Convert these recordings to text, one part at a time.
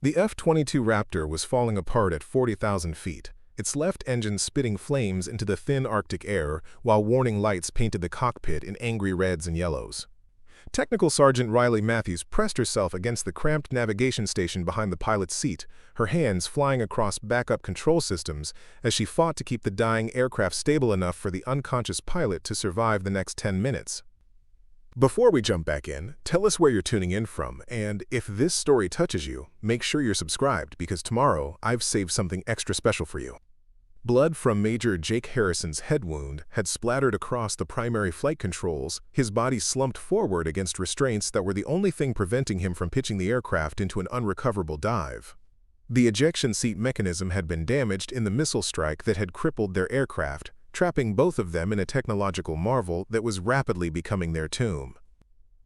The F-22 Raptor was falling apart at 40,000 feet, its left engine spitting flames into the thin Arctic air while warning lights painted the cockpit in angry reds and yellows. Technical Sergeant Riley Matthews pressed herself against the cramped navigation station behind the pilot's seat, her hands flying across backup control systems as she fought to keep the dying aircraft stable enough for the unconscious pilot to survive the next 10 minutes. Before we jump back in, tell us where you're tuning in from, and if this story touches you, make sure you're subscribed because tomorrow I've saved something extra special for you. Blood from Major Jake Harrison's head wound had splattered across the primary flight controls, his body slumped forward against restraints that were the only thing preventing him from pitching the aircraft into an unrecoverable dive. The ejection seat mechanism had been damaged in the missile strike that had crippled their aircraft, trapping both of them in a technological marvel that was rapidly becoming their tomb.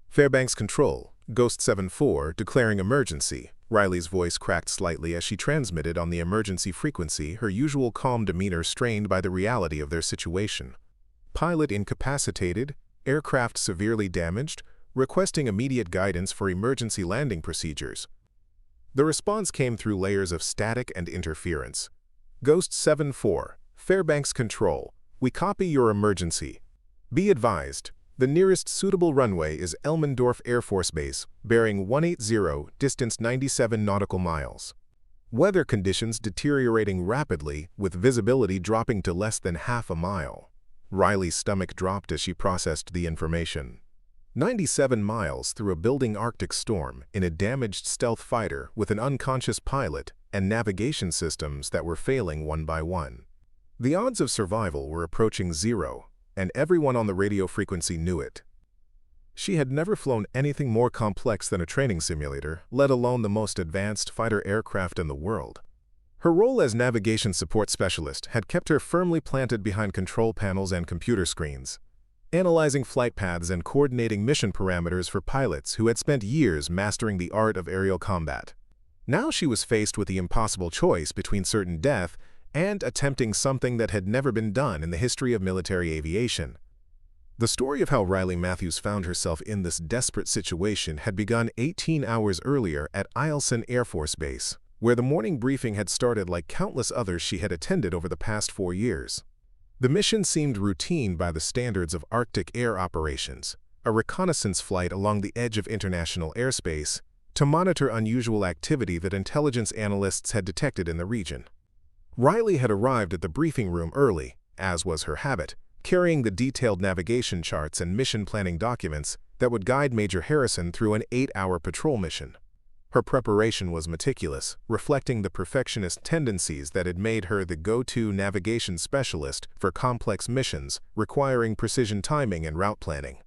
Fairbanks Control, Ghost 7-4, declaring emergency. Riley's voice cracked slightly as she transmitted on the emergency frequency, her usual calm demeanor strained by the reality of their situation. Pilot incapacitated, aircraft severely damaged, requesting immediate guidance for emergency landing procedures. The response came through layers of static and interference. Ghost 7-4, Fairbanks Control, we copy your emergency. Be advised, the nearest suitable runway is Elmendorf Air Force Base, bearing 180, distance 97 nautical miles. Weather conditions deteriorating rapidly, with visibility dropping to less than half a mile. Riley's stomach dropped as she processed the information. 97 miles through a building Arctic storm in a damaged stealth fighter with an unconscious pilot and navigation systems that were failing one by one. The odds of survival were approaching zero, and everyone on the radio frequency knew it. She had never flown anything more complex than a training simulator, let alone the most advanced fighter aircraft in the world. Her role as navigation support specialist had kept her firmly planted behind control panels and computer screens, analyzing flight paths and coordinating mission parameters for pilots who had spent years mastering the art of aerial combat. Now she was faced with the impossible choice between certain death and attempting something that had never been done in the history of military aviation. The story of how Riley Matthews found herself in this desperate situation had begun 18 hours earlier at Eielson Air Force Base, where the morning briefing had started like countless others she had attended over the past 4 years. The mission seemed routine by the standards of Arctic air operations, a reconnaissance flight along the edge of international airspace to monitor unusual activity that intelligence analysts had detected in the region. Riley had arrived at the briefing room early, as was her habit, carrying the detailed navigation charts and mission planning documents that would guide Major Harrison through an 8-hour patrol mission. Her preparation was meticulous, reflecting the perfectionist tendencies that had made her the go-to navigation specialist for complex missions requiring precision timing and route planning.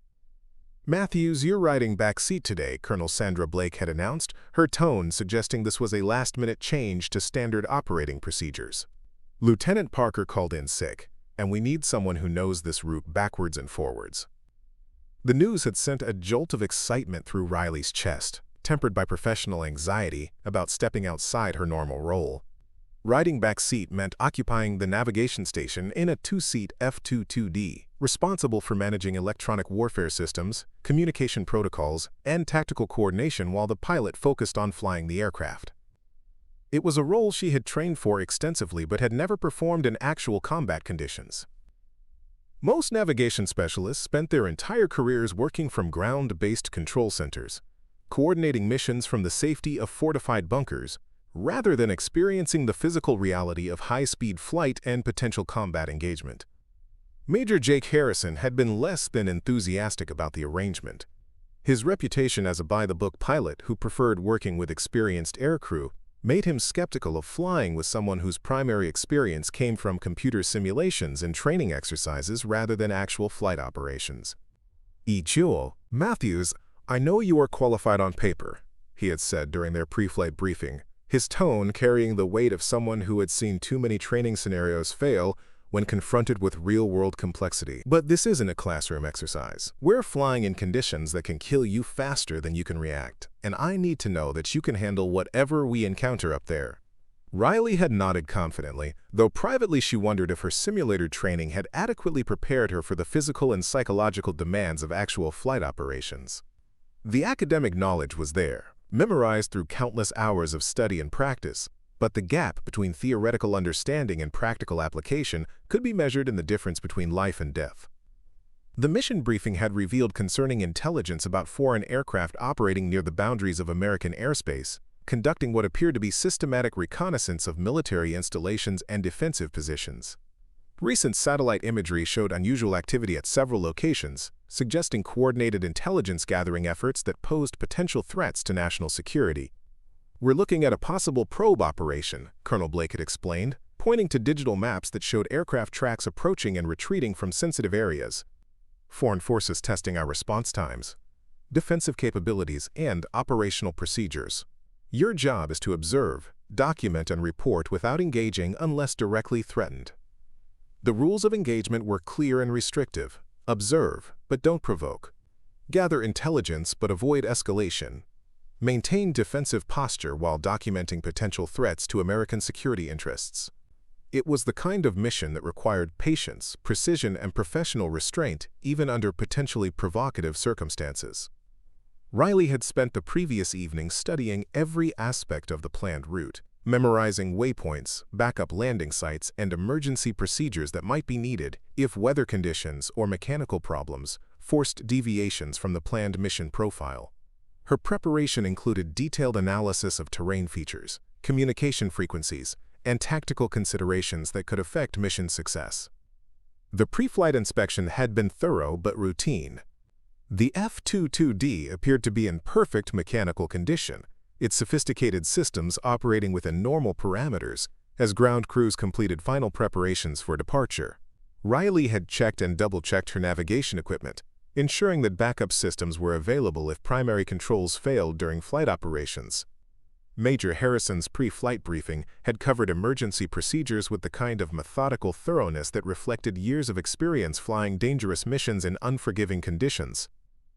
"Matthews, you're riding back seat today," Colonel Sandra Blake had announced, her tone suggesting this was a last-minute change to standard operating procedures. "Lieutenant Parker called in sick, and we need someone who knows this route backwards and forwards." The news had sent a jolt of excitement through Riley's chest, tempered by professional anxiety about stepping outside her normal role. Riding back seat meant occupying the navigation station in a 2-seat F-22D, responsible for managing electronic warfare systems, communication protocols, and tactical coordination while the pilot focused on flying the aircraft. It was a role she had trained for extensively but had never performed in actual combat conditions. Most navigation specialists spent their entire careers working from ground-based control centers, coordinating missions from the safety of fortified bunkers, rather than experiencing the physical reality of high-speed flight and potential combat engagement. Major Jake Harrison had been less than enthusiastic about the arrangement. His reputation as a by-the-book pilot who preferred working with experienced aircrew made him skeptical of flying with someone whose primary experience came from computer simulations and training exercises rather than actual flight operations. "Matthews, I know you are qualified on paper," he had said during their pre-flight briefing, his tone carrying the weight of someone who had seen too many training scenarios fail when confronted with real-world complexity. "But this isn't a classroom exercise. We're flying in conditions that can kill you faster than you can react, and I need to know that you can handle whatever we encounter up there." Riley had nodded confidently, though privately she wondered if her simulator training had adequately prepared her for the physical and psychological demands of actual flight operations. The academic knowledge was there. memorized through countless hours of study and practice, but the gap between theoretical understanding and practical application could be measured in the difference between life and death. The mission briefing had revealed concerning intelligence about foreign aircraft operating near the boundaries of American airspace, conducting what appeared to be systematic reconnaissance of military installations and defensive positions. Recent satellite imagery showed unusual activity at several locations, suggesting coordinated intelligence-gathering efforts that posed potential threats to national security. "We're looking at a possible probe operation," Colonel Blake had explained, pointing to digital maps that showed aircraft tracks approaching and retreating from sensitive areas. "Foreign forces testing our response times, defensive capabilities, and operational procedures. Your job is to observe, document, and report without engaging unless directly threatened." The rules of engagement were clear and restrictive. Observe, but don't provoke. Gather intelligence, but avoid escalation. Maintain defensive posture while documenting potential threats to American security interests. It was the kind of mission that required patience, precision, and professional restraint, even under potentially provocative circumstances. Riley had spent the previous evening studying every aspect of the planned route, memorizing waypoints, backup landing sites, and emergency procedures that might be needed if weather conditions or mechanical problems forced deviations from the planned mission profile. Her preparation included detailed analysis of terrain features, communication frequencies, and tactical considerations that could affect mission success. The pre-flight inspection had been thorough but routine. The F-22D appeared to be in perfect mechanical condition, its sophisticated systems operating within normal parameters as ground crews completed final preparations for departure. Riley had checked and double-checked her navigation equipment, ensuring that backup systems were available if primary controls failed during flight operations. Major Harrison's pre-flight briefing had covered emergency procedures with the kind of methodical thoroughness that reflected years of experience flying dangerous missions in unforgiving conditions.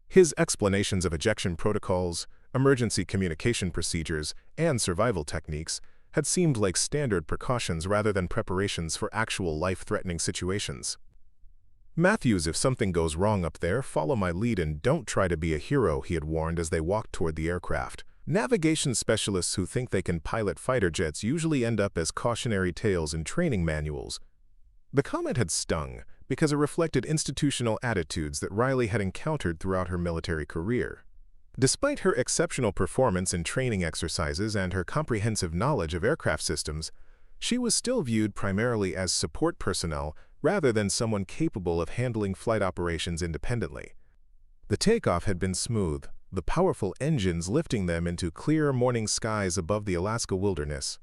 His explanations of ejection protocols, emergency communication procedures, and survival techniques had seemed like standard precautions rather than preparations for actual life-threatening situations. "Matthews, if something goes wrong up there, follow my lead and don't try to be a hero," he had warned as they walked toward the aircraft. Navigation specialists who think they can pilot fighter jets usually end up as cautionary tales in training manuals. The comment had stung because it reflected institutional attitudes that Riley had encountered throughout her military career. Despite her exceptional performance in training exercises and her comprehensive knowledge of aircraft systems, she was still viewed primarily as support personnel rather than someone capable of handling flight operations independently. The takeoff had been smooth, the powerful engines lifting them into clear morning skies above the Alaska wilderness.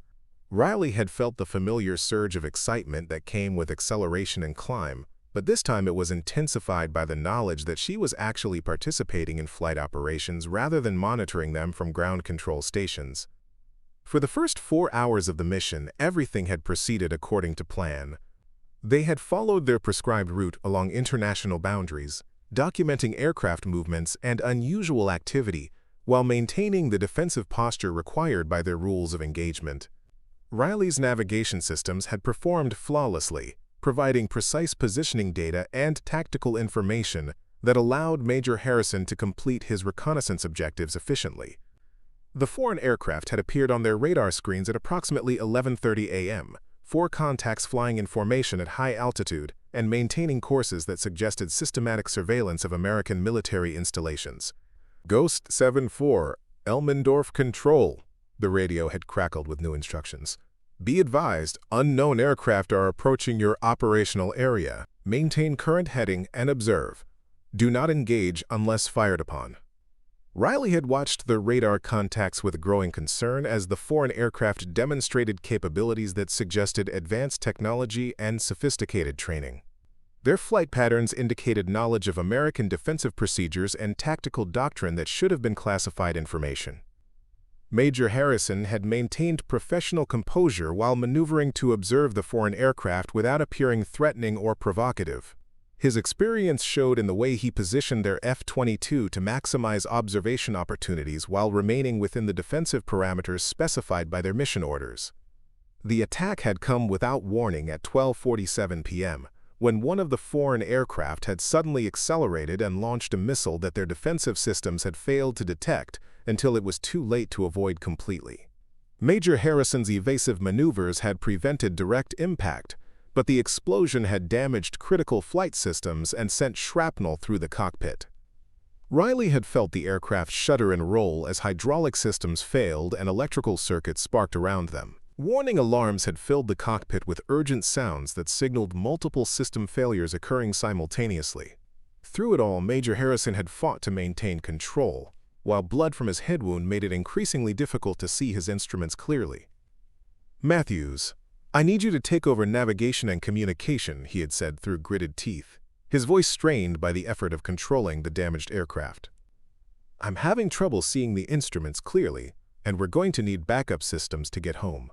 Riley had felt the familiar surge of excitement that came with acceleration and climb, but this time it was intensified by the knowledge that she was actually participating in flight operations rather than monitoring them from ground control stations. For the first 4 hours of the mission, everything had proceeded according to plan. They had followed their prescribed route along international boundaries, documenting aircraft movements and unusual activity while maintaining the defensive posture required by their rules of engagement. Riley's navigation systems had performed flawlessly, providing precise positioning data and tactical information that allowed Major Harrison to complete his reconnaissance objectives efficiently. The foreign aircraft had appeared on their radar screens at approximately 11:30 a.m., 4 contacts flying in formation at high altitude and maintaining courses that suggested systematic surveillance of American military installations. "Ghost 7-4, Elmendorf Control," the radio had crackled with new instructions. "Be advised, unknown aircraft are approaching your operational area. Maintain current heading and observe. Do not engage unless fired upon." Riley had watched the radar contacts with growing concern as the foreign aircraft demonstrated capabilities that suggested advanced technology and sophisticated training. Their flight patterns indicated knowledge of American defensive procedures and tactical doctrine that should have been classified information. Major Harrison had maintained professional composure while maneuvering to observe the foreign aircraft without appearing threatening or provocative. His experience showed in the way he positioned their F-22 to maximize observation opportunities while remaining within the defensive parameters specified by their mission orders. The attack had come without warning at 12:47 p.m., when one of the foreign aircraft had suddenly accelerated and launched a missile that their defensive systems had failed to detect until it was too late to avoid completely. Major Harrison's evasive maneuvers had prevented direct impact, but the explosion had damaged critical flight systems and sent shrapnel through the cockpit. Riley had felt the aircraft shudder and roll as hydraulic systems failed and electrical circuits sparked around them. Warning alarms had filled the cockpit with urgent sounds that signaled multiple system failures occurring simultaneously. Through it all, Major Harrison had fought to maintain control, while blood from his head wound made it increasingly difficult to see his instruments clearly. "Matthews, I need you to take over navigation and communication," he had said through gritted teeth, his voice strained by the effort of controlling the damaged aircraft. "I'm having trouble seeing the instruments clearly, and we're going to need backup systems to get home."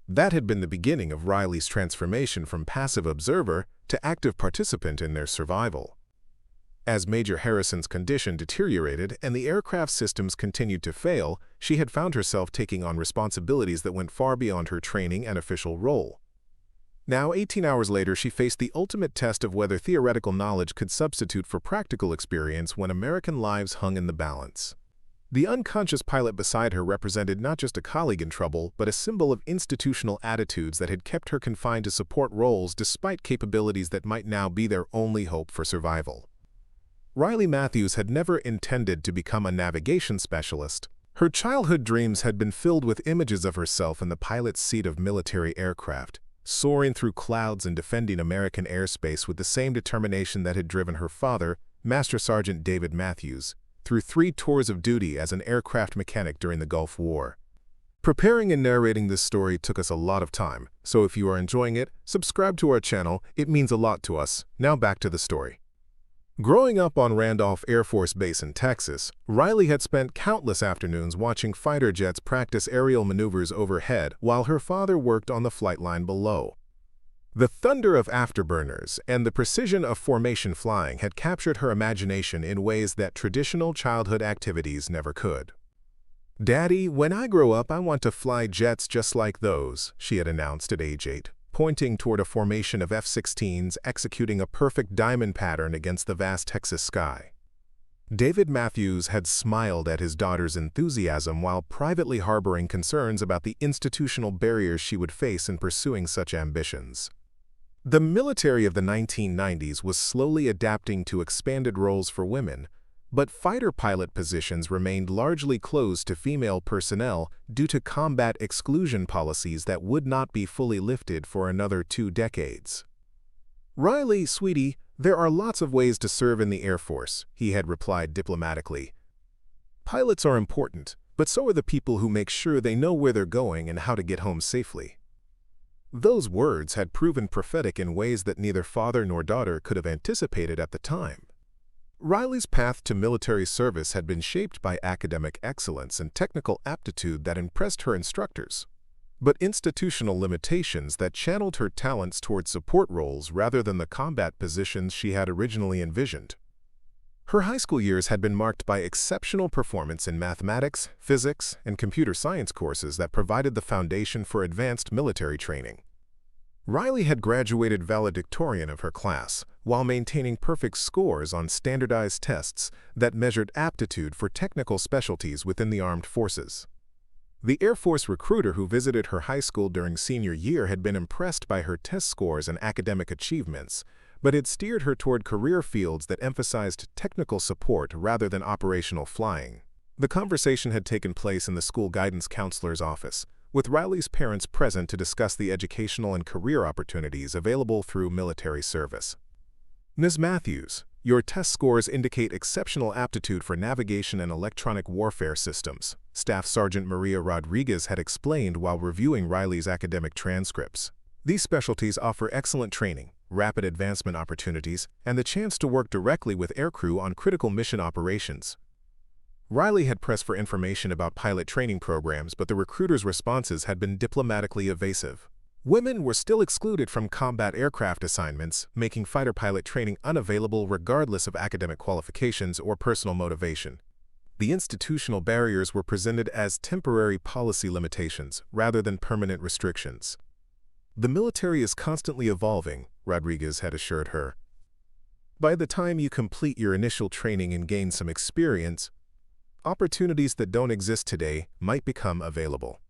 That had been the beginning of Riley's transformation from passive observer to active participant in their survival. As Major Harrison's condition deteriorated and the aircraft systems continued to fail, she had found herself taking on responsibilities that went far beyond her training and official role. Now, 18 hours later, she faced the ultimate test of whether theoretical knowledge could substitute for practical experience when American lives hung in the balance. The unconscious pilot beside her represented not just a colleague in trouble, but a symbol of institutional attitudes that had kept her confined to support roles despite capabilities that might now be their only hope for survival. Riley Matthews had never intended to become a navigation specialist. Her childhood dreams had been filled with images of herself in the pilot's seat of military aircraft, soaring through clouds and defending American airspace with the same determination that had driven her father, Master Sergeant David Matthews, through 3 tours of duty as an aircraft mechanic during the Gulf War. Preparing and narrating this story took us a lot of time, so if you are enjoying it, subscribe to our channel. It means a lot to us. Now back to the story. Growing up on Randolph Air Force Base in Texas, Riley had spent countless afternoons watching fighter jets practice aerial maneuvers overhead while her father worked on the flight line below. The thunder of afterburners and the precision of formation flying had captured her imagination in ways that traditional childhood activities never could. "Daddy, when I grow up, I want to fly jets just like those," she had announced at age 8. Pointing toward a formation of F-16s executing a perfect diamond pattern against the vast Texas sky. David Matthews had smiled at his daughter's enthusiasm while privately harboring concerns about the institutional barriers she would face in pursuing such ambitions. The military of the 1990s was slowly adapting to expanded roles for women, but fighter pilot positions remained largely closed to female personnel due to combat exclusion policies that would not be fully lifted for another 2 decades. "Riley, sweetie, there are lots of ways to serve in the Air Force," he had replied diplomatically. "Pilots are important, but so are the people who make sure they know where they're going and how to get home safely." Those words had proven prophetic in ways that neither father nor daughter could have anticipated at the time. Riley's path to military service had been shaped by academic excellence and technical aptitude that impressed her instructors, but institutional limitations that channeled her talents toward support roles rather than the combat positions she had originally envisioned. Her high school years had been marked by exceptional performance in mathematics, physics, and computer science courses that provided the foundation for advanced military training. Riley had graduated valedictorian of her class, while maintaining perfect scores on standardized tests that measured aptitude for technical specialties within the armed forces. The Air Force recruiter who visited her high school during senior year had been impressed by her test scores and academic achievements, but had steered her toward career fields that emphasized technical support rather than operational flying. The conversation had taken place in the school guidance counselor's office, with Riley's parents present to discuss the educational and career opportunities available through military service. "Ms. Matthews, your test scores indicate exceptional aptitude for navigation and electronic warfare systems," Staff Sergeant Maria Rodriguez had explained while reviewing Riley's academic transcripts. "These specialties offer excellent training, rapid advancement opportunities, and the chance to work directly with aircrew on critical mission operations." Riley had pressed for information about pilot training programs, but the recruiter's responses had been diplomatically evasive. Women were still excluded from combat aircraft assignments, making fighter pilot training unavailable regardless of academic qualifications or personal motivation. The institutional barriers were presented as temporary policy limitations rather than permanent restrictions. "The military is constantly evolving," Rodriguez had assured her. "By the time you complete your initial training and gain some experience, opportunities that don't exist today might become available.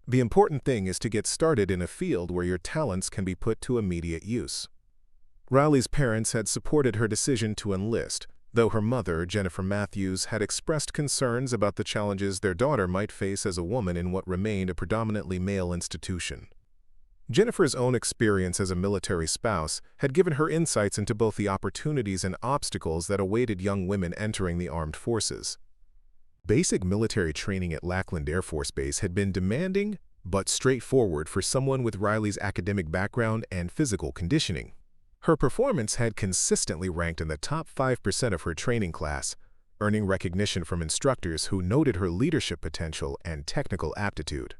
The important thing is to get started in a field where your talents can be put to immediate use. Riley's parents had supported her decision to enlist, though her mother, Jennifer Matthews, had expressed concerns about the challenges their daughter might face as a woman in what remained a predominantly male institution. Jennifer's own experience as a military spouse had given her insights into both the opportunities and obstacles that awaited young women entering the armed forces. Basic military training at Lackland Air Force Base had been demanding but straightforward for someone with Riley's academic background and physical conditioning. Her performance had consistently ranked in the top 5% of her training class, earning recognition from instructors who noted her leadership potential and technical aptitude.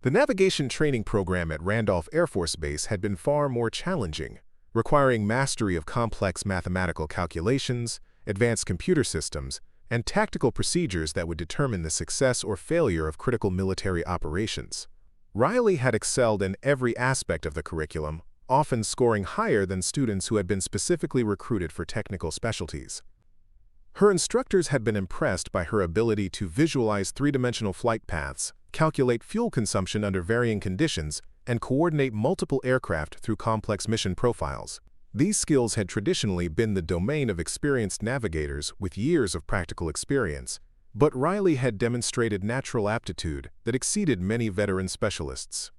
The navigation training program at Randolph Air Force Base had been far more challenging, requiring mastery of complex mathematical calculations, advanced computer systems, and tactical procedures that would determine the success or failure of critical military operations. Riley had excelled in every aspect of the curriculum, often scoring higher than students who had been specifically recruited for technical specialties. Her instructors had been impressed by her ability to visualize three-dimensional flight paths, calculate fuel consumption under varying conditions, and coordinate multiple aircraft through complex mission profiles. These skills had traditionally been the domain of experienced navigators with years of practical experience, but Riley had demonstrated natural aptitude that exceeded many veteran specialists.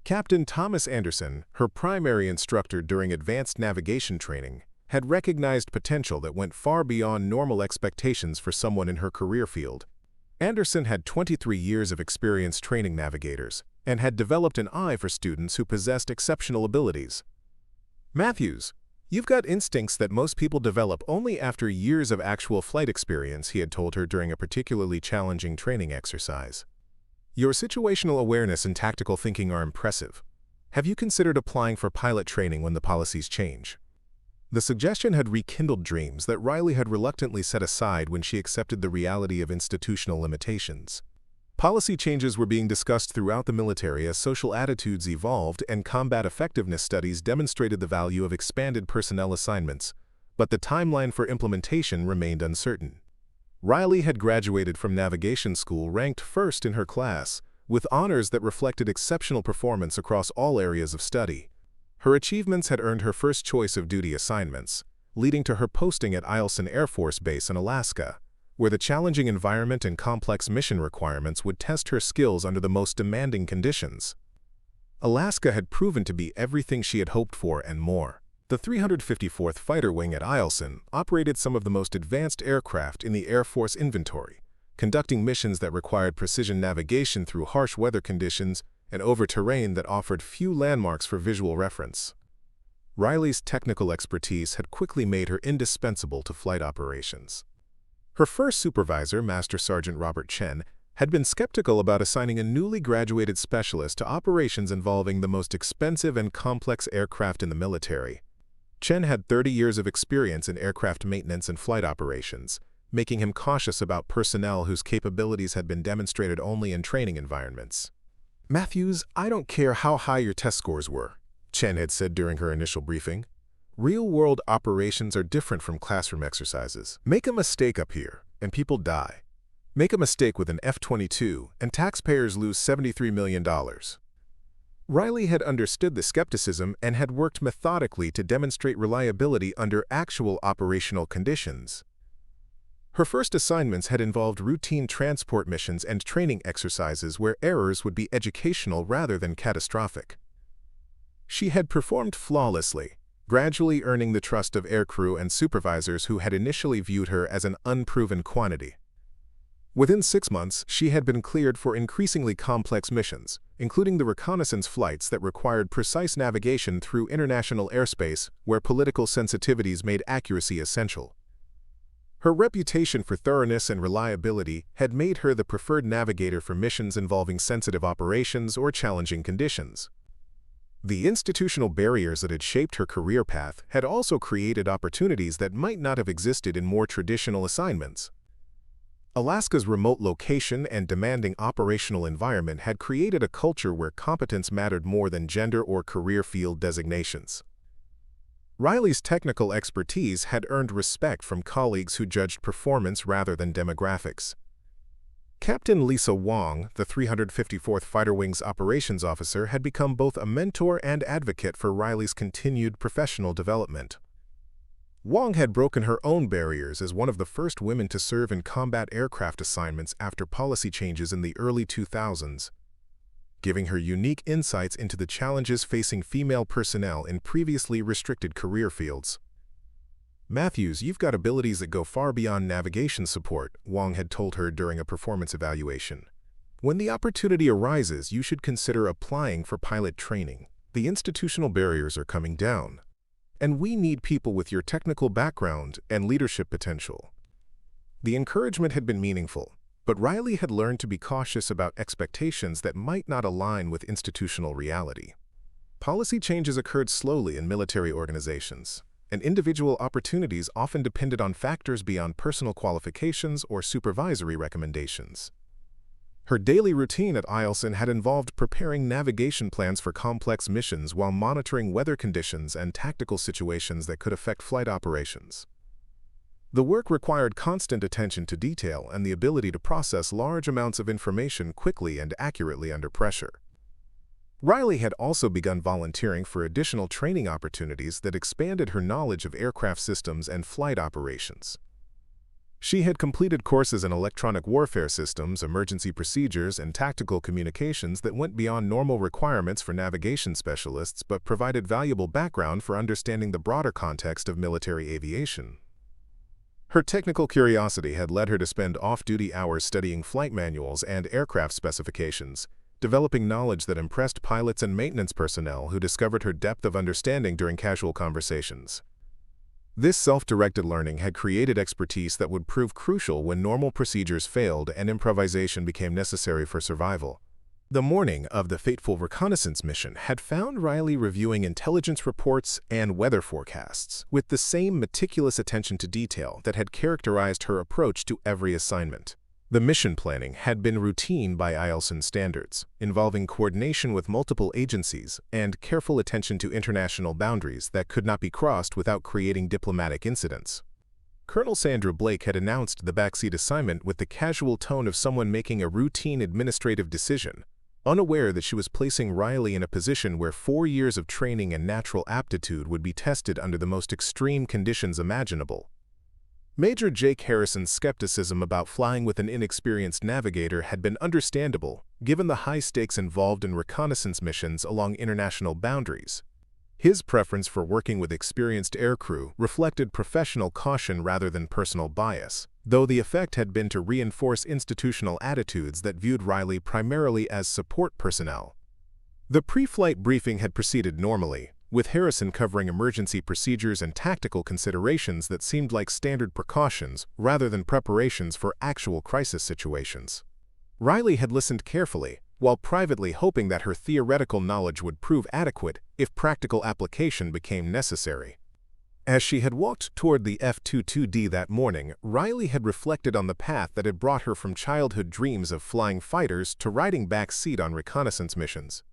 Captain Thomas Anderson, her primary instructor during advanced navigation training, had recognized potential that went far beyond normal expectations for someone in her career field. Anderson had 23 years of experience training navigators and had developed an eye for students who possessed exceptional abilities. "Matthews, you've got instincts that most people develop only after years of actual flight experience," he had told her during a particularly challenging training exercise. "Your situational awareness and tactical thinking are impressive. Have you considered applying for pilot training when the policies change?" The suggestion had rekindled dreams that Riley had reluctantly set aside when she accepted the reality of institutional limitations. Policy changes were being discussed throughout the military as social attitudes evolved and combat effectiveness studies demonstrated the value of expanded personnel assignments, but the timeline for implementation remained uncertain. Riley had graduated from navigation school ranked first in her class, with honors that reflected exceptional performance across all areas of study. Her achievements had earned her first choice of duty assignments, leading to her posting at Eielson Air Force Base in Alaska, where the challenging environment and complex mission requirements would test her skills under the most demanding conditions. Alaska had proven to be everything she had hoped for and more. The 354th Fighter Wing at Eielson operated some of the most advanced aircraft in the Air Force inventory, conducting missions that required precision navigation through harsh weather conditions and over terrain that offered few landmarks for visual reference. Riley's technical expertise had quickly made her indispensable to flight operations. Her first supervisor, Master Sergeant Robert Chen, had been skeptical about assigning a newly graduated specialist to operations involving the most expensive and complex aircraft in the military. Chen had 30 years of experience in aircraft maintenance and flight operations, making him cautious about personnel whose capabilities had been demonstrated only in training environments. "Matthews, I don't care how high your test scores were," Chen had said during her initial briefing. "Real-world operations are different from classroom exercises. Make a mistake up here, and people die. Make a mistake with an F-22, and taxpayers lose $73 million. Riley had understood the skepticism and had worked methodically to demonstrate reliability under actual operational conditions. Her first assignments had involved routine transport missions and training exercises where errors would be educational rather than catastrophic. She had performed flawlessly, gradually earning the trust of aircrew and supervisors who had initially viewed her as an unproven quantity. Within 6 months, she had been cleared for increasingly complex missions, including the reconnaissance flights that required precise navigation through international airspace where political sensitivities made accuracy essential. Her reputation for thoroughness and reliability had made her the preferred navigator for missions involving sensitive operations or challenging conditions. The institutional barriers that had shaped her career path had also created opportunities that might not have existed in more traditional assignments. Alaska's remote location and demanding operational environment had created a culture where competence mattered more than gender or career field designations. Riley's technical expertise had earned respect from colleagues who judged performance rather than demographics. Captain Lisa Wong, the 354th Fighter Wing's operations officer, had become both a mentor and advocate for Riley's continued professional development. Wong had broken her own barriers as one of the first women to serve in combat aircraft assignments after policy changes in the early 2000s, giving her unique insights into the challenges facing female personnel in previously restricted career fields. "Matthews, you've got abilities that go far beyond navigation support," Wong had told her during a performance evaluation. "When the opportunity arises, you should consider applying for pilot training. The institutional barriers are coming down, and we need people with your technical background and leadership potential." The encouragement had been meaningful, but Riley had learned to be cautious about expectations that might not align with institutional reality. Policy changes occurred slowly in military organizations, and individual opportunities often depended on factors beyond personal qualifications or supervisory recommendations. Her daily routine at Eielson had involved preparing navigation plans for complex missions while monitoring weather conditions and tactical situations that could affect flight operations. The work required constant attention to detail and the ability to process large amounts of information quickly and accurately under pressure. Riley had also begun volunteering for additional training opportunities that expanded her knowledge of aircraft systems and flight operations. She had completed courses in electronic warfare systems, emergency procedures, and tactical communications that went beyond normal requirements for navigation specialists but provided valuable background for understanding the broader context of military aviation. Her technical curiosity had led her to spend off-duty hours studying flight manuals and aircraft specifications, developing knowledge that impressed pilots and maintenance personnel who discovered her depth of understanding during casual conversations. This self-directed learning had created expertise that would prove crucial when normal procedures failed and improvisation became necessary for survival. The morning of the fateful reconnaissance mission had found Riley reviewing intelligence reports and weather forecasts with the same meticulous attention to detail that had characterized her approach to every assignment. The mission planning had been routine by Eielson standards, involving coordination with multiple agencies and careful attention to international boundaries that could not be crossed without creating diplomatic incidents. Colonel Sandra Blake had announced the backseat assignment with the casual tone of someone making a routine administrative decision, unaware that she was placing Riley in a position where 4 years of training and natural aptitude would be tested under the most extreme conditions imaginable. Major Jake Harrison's skepticism about flying with an inexperienced navigator had been understandable, given the high stakes involved in reconnaissance missions along international boundaries. His preference for working with experienced aircrew reflected professional caution rather than personal bias, though the effect had been to reinforce institutional attitudes that viewed Riley primarily as support personnel. The pre-flight briefing had proceeded normally, with Harrison covering emergency procedures and tactical considerations that seemed like standard precautions rather than preparations for actual crisis situations. Riley had listened carefully, while privately hoping that her theoretical knowledge would prove adequate if practical application became necessary. As she had walked toward the F-22D that morning, Riley had reflected on the path that had brought her from childhood dreams of flying fighters to riding back seat on reconnaissance missions.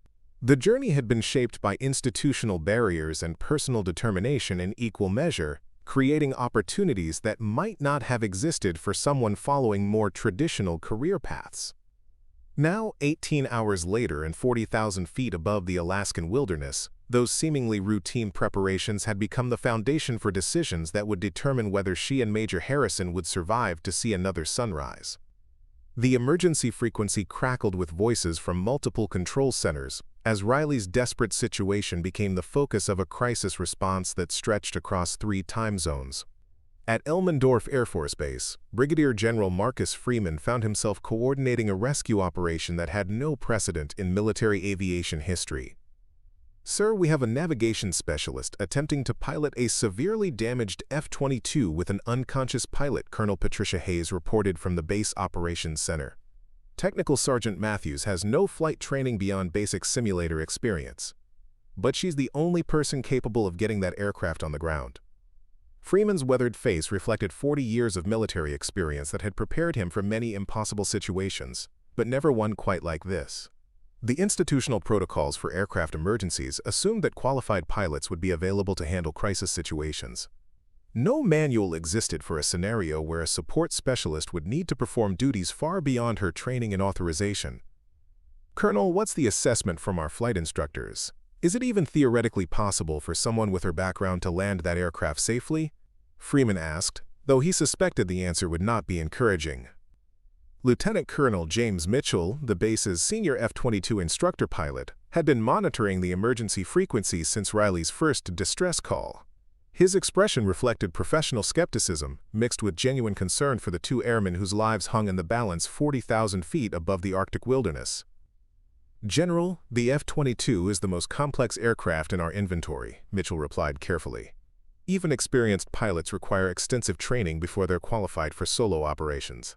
The journey had been shaped by institutional barriers and personal determination in equal measure, creating opportunities that might not have existed for someone following more traditional career paths. Now, 18 hours later and 40,000 feet above the Alaskan wilderness, those seemingly routine preparations had become the foundation for decisions that would determine whether she and Major Harrison would survive to see another sunrise. The emergency frequency crackled with voices from multiple control centers, as Riley's desperate situation became the focus of a crisis response that stretched across 3 time zones. At Elmendorf Air Force Base, Brigadier General Marcus Freeman found himself coordinating a rescue operation that had no precedent in military aviation history. "Sir, we have a navigation specialist attempting to pilot a severely damaged F-22 with an unconscious pilot," Colonel Patricia Hayes reported from the Base Operations Center. "Technical Sergeant Matthews has no flight training beyond basic simulator experience, but she's the only person capable of getting that aircraft on the ground." Freeman's weathered face reflected 40 years of military experience that had prepared him for many impossible situations, but never one quite like this. The institutional protocols for aircraft emergencies assumed that qualified pilots would be available to handle crisis situations. No manual existed for a scenario where a support specialist would need to perform duties far beyond her training and authorization. "Colonel, what's the assessment from our flight instructors? Is it even theoretically possible for someone with her background to land that aircraft safely?" Freeman asked, though he suspected the answer would not be encouraging. Lieutenant Colonel James Mitchell, the base's senior F-22 instructor pilot, had been monitoring the emergency frequencies since Riley's first distress call. His expression reflected professional skepticism, mixed with genuine concern for the two airmen whose lives hung in the balance 40,000 feet above the Arctic wilderness. "General, the F-22 is the most complex aircraft in our inventory," Mitchell replied carefully. "Even experienced pilots require extensive training before they're qualified for solo operations.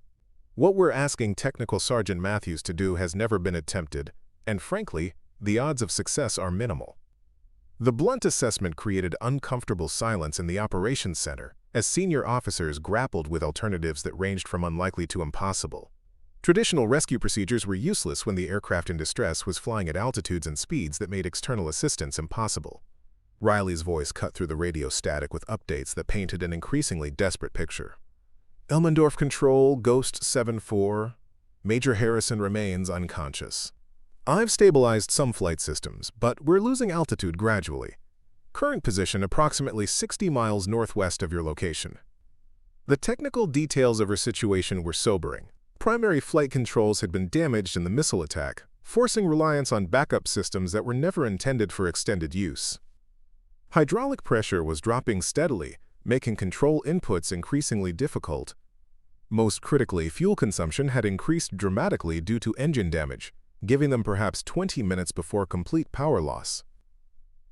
What we're asking Technical Sergeant Matthews to do has never been attempted, and frankly, the odds of success are minimal." The blunt assessment created uncomfortable silence in the operations center as senior officers grappled with alternatives that ranged from unlikely to impossible. Traditional rescue procedures were useless when the aircraft in distress was flying at altitudes and speeds that made external assistance impossible. Riley's voice cut through the radio static with updates that painted an increasingly desperate picture. "Elmendorf Control, Ghost 7-4. Major Harrison remains unconscious. I've stabilized some flight systems, but we're losing altitude gradually. Current position approximately 60 miles northwest of your location." The technical details of her situation were sobering. Primary flight controls had been damaged in the missile attack, forcing reliance on backup systems that were never intended for extended use. Hydraulic pressure was dropping steadily, making control inputs increasingly difficult. Most critically, fuel consumption had increased dramatically due to engine damage, giving them perhaps 20 minutes before complete power loss.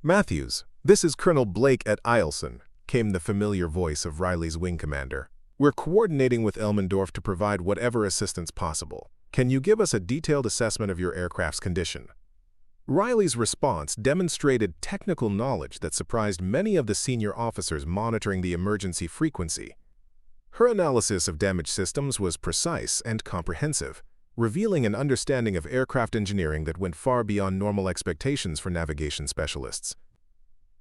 "Matthews, this is Colonel Blake at Eielson," came the familiar voice of Riley's wing commander. "We're coordinating with Elmendorf to provide whatever assistance possible. Can you give us a detailed assessment of your aircraft's condition?" Riley's response demonstrated technical knowledge that surprised many of the senior officers monitoring the emergency frequency. Her analysis of damaged systems was precise and comprehensive, revealing an understanding of aircraft engineering that went far beyond normal expectations for navigation specialists.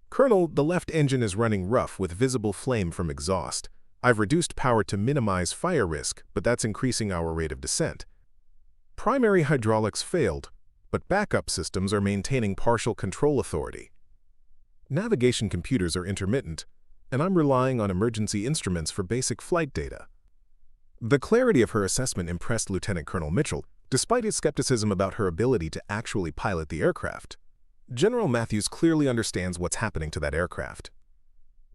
"Colonel, the left engine is running rough with visible flame from exhaust. I've reduced power to minimize fire risk, but that's increasing our rate of descent. Primary hydraulics failed, but backup systems are maintaining partial control authority. Navigation computers are intermittent, and I'm relying on emergency instruments for basic flight data." The clarity of her assessment impressed Lieutenant Colonel Mitchell, despite his skepticism about her ability to actually pilot the aircraft. General Matthews clearly understands what's happening to that aircraft.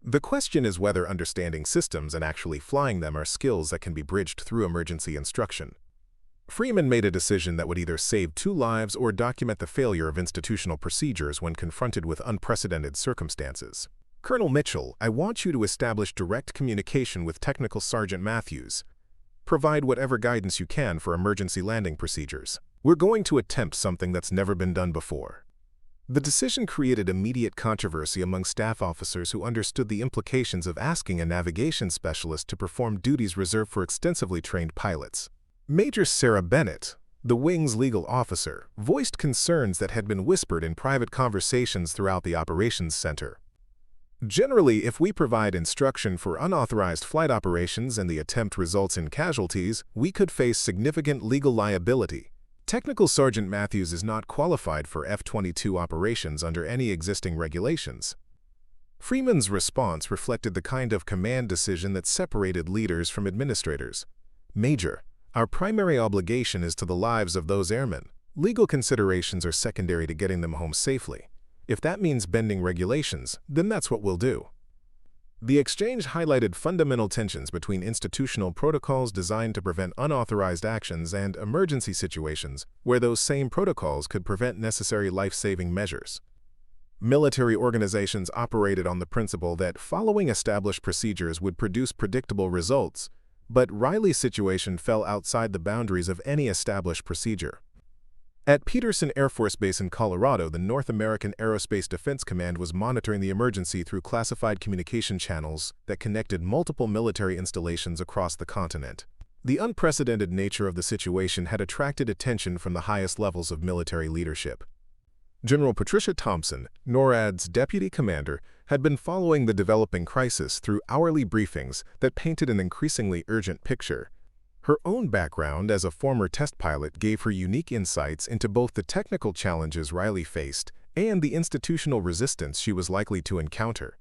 The question is whether understanding systems and actually flying them are skills that can be bridged through emergency instruction. Freeman made a decision that would either save 2 lives or document the failure of institutional procedures when confronted with unprecedented circumstances. "Colonel Mitchell, I want you to establish direct communication with Technical Sergeant Matthews. Provide whatever guidance you can for emergency landing procedures. We're going to attempt something that's never been done before." The decision created immediate controversy among staff officers who understood the implications of asking a navigation specialist to perform duties reserved for extensively trained pilots. Major Sarah Bennett, the wing's legal officer, voiced concerns that had been whispered in private conversations throughout the operations center. "Generally, if we provide instruction for unauthorized flight operations and the attempt results in casualties, we could face significant legal liability. Technical Sergeant Matthews is not qualified for F-22 operations under any existing regulations." Freeman's response reflected the kind of command decision that separated leaders from administrators. "Major, our primary obligation is to the lives of those airmen. Legal considerations are secondary to getting them home safely. If that means bending regulations, then that's what we'll do." The exchange highlighted fundamental tensions between institutional protocols designed to prevent unauthorized actions and emergency situations where those same protocols could prevent necessary life-saving measures. Military organizations operated on the principle that following established procedures would produce predictable results, but Riley's situation fell outside the boundaries of any established procedure. At Peterson Air Force Base in Colorado, the North American Aerospace Defense Command was monitoring the emergency through classified communication channels that connected multiple military installations across the continent. The unprecedented nature of the situation had attracted attention from the highest levels of military leadership. General Patricia Thompson, NORAD's deputy commander, had been following the developing crisis through hourly briefings that painted an increasingly urgent picture. Her own background as a former test pilot gave her unique insights into both the technical challenges Riley faced and the institutional resistance she was likely to encounter.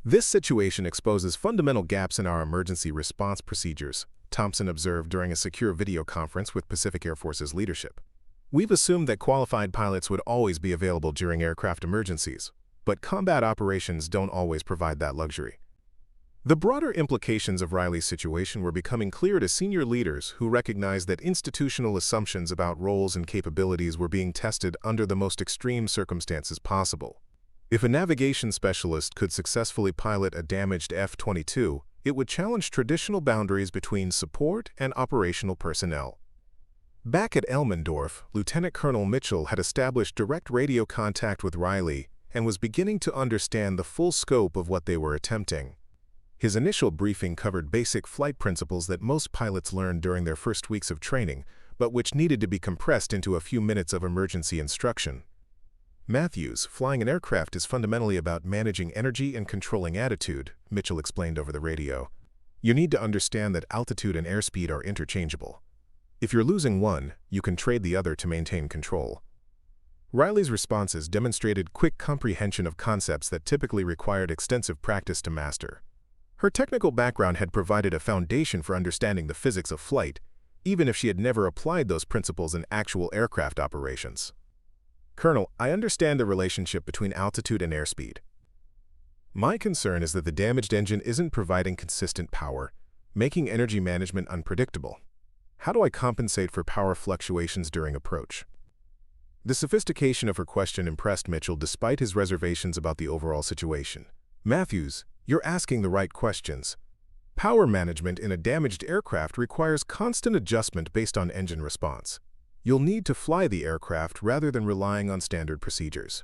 "This situation exposes fundamental gaps in our emergency response procedures," Thompson observed during a secure video conference with Pacific Air Force's leadership. "We've assumed that qualified pilots would always be available during aircraft emergencies, but combat operations don't always provide that luxury." The broader implications of Riley's situation were becoming clear to senior leaders who recognized that institutional assumptions about roles and capabilities were being tested under the most extreme circumstances possible. If a navigation specialist could successfully pilot a damaged F-22, it would challenge traditional boundaries between support and operational personnel. Back at Elmendorf, Lieutenant Colonel Mitchell had established direct radio contact with Riley and was beginning to understand the full scope of what they were attempting. His initial briefing covered basic flight principles that most pilots learned during their first weeks of training, but which needed to be compressed into a few minutes of emergency instruction. "Matthews, flying an aircraft is fundamentally about managing energy and controlling attitude," Mitchell explained over the radio. "You need to understand that altitude and airspeed are interchangeable. If you're losing one, you can trade the other to maintain control." Riley's responses demonstrated quick comprehension of concepts that typically required extensive practice to master. Her technical background had provided a foundation for understanding the physics of flight, even if she had never applied those principles in actual aircraft operations. "Colonel, I understand the relationship between altitude and airspeed. My concern is that the damaged engine isn't providing consistent power, making energy management unpredictable. How do I compensate for power fluctuations during approach?" The sophistication of her question impressed Mitchell despite his reservations about the overall situation. "Matthews, you're asking the right questions. Power management in a damaged aircraft requires constant adjustment based on engine response. You'll need to fly the aircraft rather than relying on standard procedures."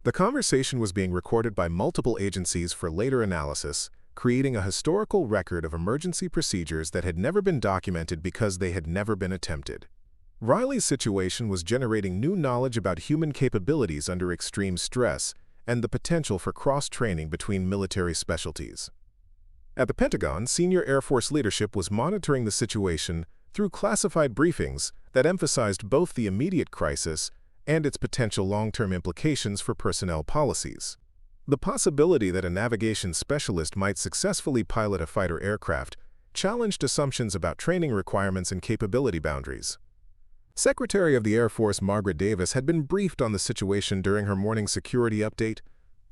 The conversation was being recorded by multiple agencies for later analysis, creating a historical record of emergency procedures that had never been documented because they had never been attempted. Riley's situation was generating new knowledge about human capabilities under extreme stress and the potential for cross-training between military specialties. At the Pentagon, senior Air Force leadership was monitoring the situation through classified briefings that emphasized both the immediate crisis and its potential long-term implications for personnel policies. The possibility that a navigation specialist might successfully pilot a fighter aircraft challenged assumptions about training requirements and capability boundaries. Secretary of the Air Force Margaret Davis had been briefed on the situation during her morning security update,